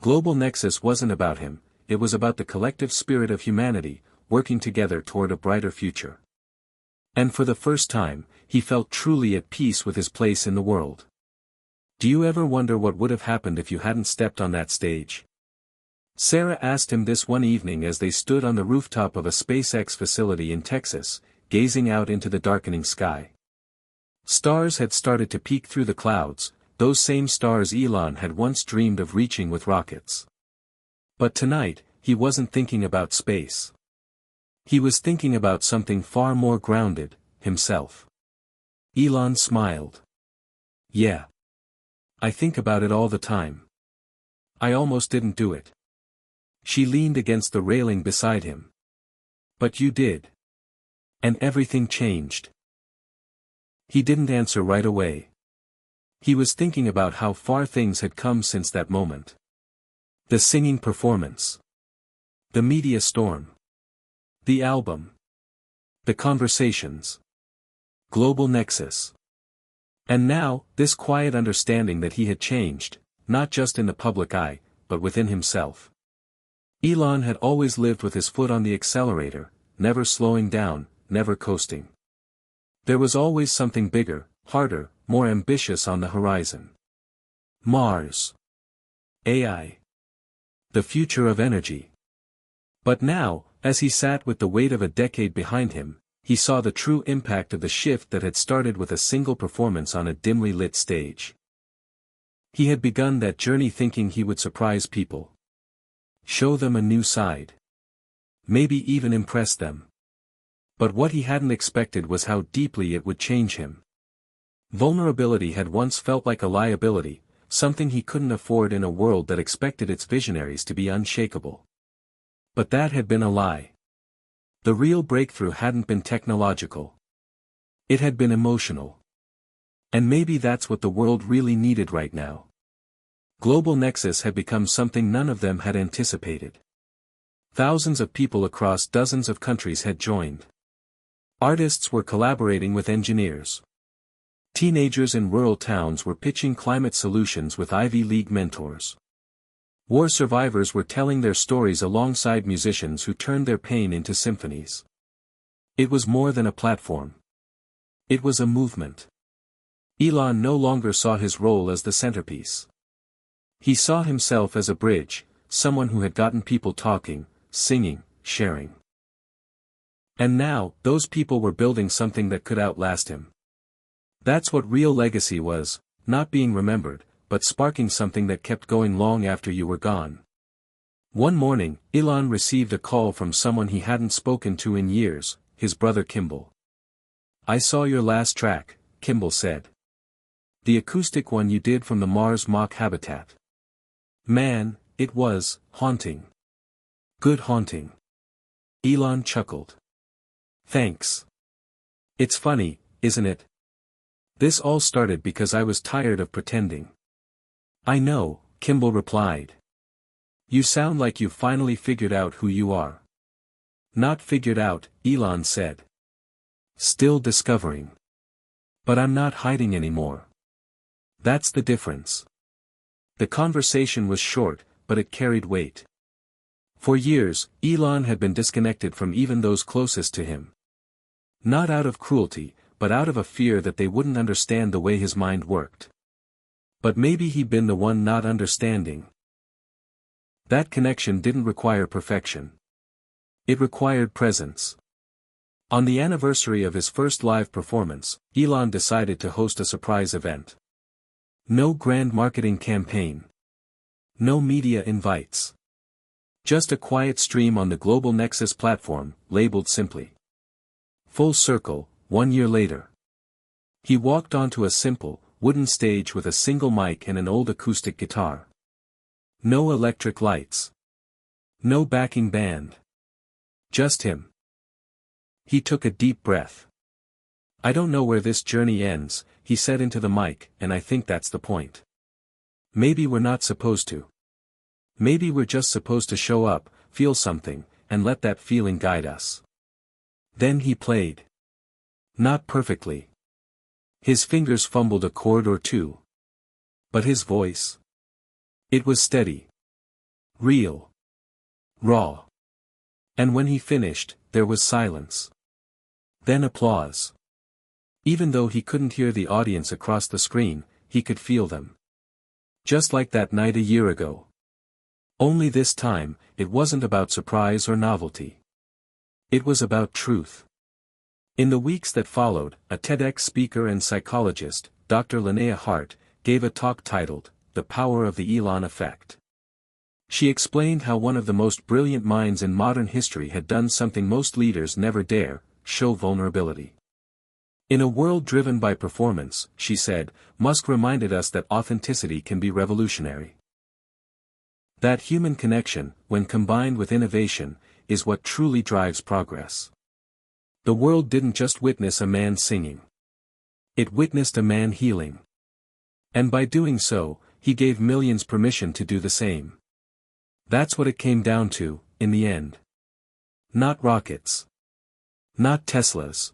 Global Nexus wasn't about him, it was about the collective spirit of humanity, working together toward a brighter future. And for the first time, he felt truly at peace with his place in the world. Do you ever wonder what would have happened if you hadn't stepped on that stage? Sarah asked him this one evening as they stood on the rooftop of a SpaceX facility in Texas, gazing out into the darkening sky. Stars had started to peek through the clouds, those same stars Elon had once dreamed of reaching with rockets. But tonight, he wasn't thinking about space. He was thinking about something far more grounded, himself. Elon smiled. Yeah. I think about it all the time. I almost didn't do it. She leaned against the railing beside him. But you did. And everything changed. He didn't answer right away. He was thinking about how far things had come since that moment. The singing performance. The media storm. The album. The conversations. Global Nexus. And now, this quiet understanding that he had changed, not just in the public eye, but within himself. Elon had always lived with his foot on the accelerator, never slowing down, never coasting. There was always something bigger, harder, more ambitious on the horizon. Mars. AI. The future of energy. But now, as he sat with the weight of a decade behind him, he saw the true impact of the shift that had started with a single performance on a dimly lit stage. He had begun that journey thinking he would surprise people. Show them a new side. Maybe even impress them. But what he hadn't expected was how deeply it would change him. Vulnerability had once felt like a liability, something he couldn't afford in a world that expected its visionaries to be unshakable. But that had been a lie. The real breakthrough hadn't been technological. It had been emotional. And maybe that's what the world really needed right now. Global Nexus had become something none of them had anticipated. Thousands of people across dozens of countries had joined. Artists were collaborating with engineers. Teenagers in rural towns were pitching climate solutions with Ivy League mentors. War survivors were telling their stories alongside musicians who turned their pain into symphonies. It was more than a platform. It was a movement. Elon no longer saw his role as the centerpiece. He saw himself as a bridge, someone who had gotten people talking, singing, sharing. And now, those people were building something that could outlast him. That's what real legacy was, not being remembered, but sparking something that kept going long after you were gone. One morning, Elon received a call from someone he hadn't spoken to in years, his brother Kimball. "I saw your last track," Kimball said. "The acoustic one you did from the Mars mock habitat. Man, it was haunting. Good haunting." Elon chuckled. "Thanks. It's funny, isn't it? This all started because I was tired of pretending." "I know," Kimball replied. "You sound like you've finally figured out who you are." "Not figured out," Elon said. "Still discovering. But I'm not hiding anymore. That's the difference." The conversation was short, but it carried weight. For years, Elon had been disconnected from even those closest to him. Not out of cruelty, but out of a fear that they wouldn't understand the way his mind worked. But maybe he'd been the one not understanding. That connection didn't require perfection. It required presence. On the anniversary of his first live performance, Elon decided to host a surprise event. No grand marketing campaign. No media invites. Just a quiet stream on the Global Nexus platform, labeled simply "Full Circle." 1 year later. He walked onto a simple, wooden stage with a single mic and an old acoustic guitar. No electric lights. No backing band. Just him. He took a deep breath. "I don't know where this journey ends," he said into the mic, "and I think that's the point. Maybe we're not supposed to. Maybe we're just supposed to show up, feel something, and let that feeling guide us." Then he played. Not perfectly. His fingers fumbled a chord or two. But his voice? It was steady. Real. Raw. And when he finished, there was silence. Then applause. Even though he couldn't hear the audience across the screen, he could feel them. Just like that night a year ago. Only this time, it wasn't about surprise or novelty. It was about truth. In the weeks that followed, a TEDx speaker and psychologist, Dr. Linnea Hart, gave a talk titled, "The Power of the Elon Effect." She explained how one of the most brilliant minds in modern history had done something most leaders never dare: show vulnerability. In a world driven by performance, she said, Musk reminded us that authenticity can be revolutionary. That human connection, when combined with innovation, is what truly drives progress. The world didn't just witness a man singing. It witnessed a man healing. And by doing so, he gave millions permission to do the same. That's what it came down to, in the end. Not rockets. Not Teslas.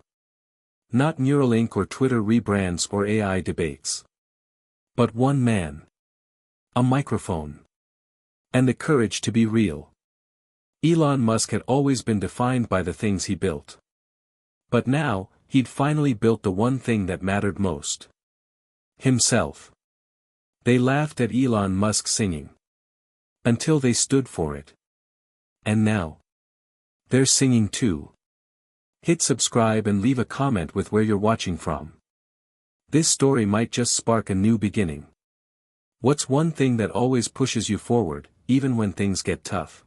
Not Neuralink or Twitter rebrands or AI debates. But one man. A microphone. And the courage to be real. Elon Musk had always been defined by the things he built. But now, he'd finally built the one thing that mattered most. Himself. They laughed at Elon Musk singing. Until they stood for it. And now. They're singing too. Hit subscribe and leave a comment with where you're watching from. This story might just spark a new beginning. What's one thing that always pushes you forward, even when things get tough?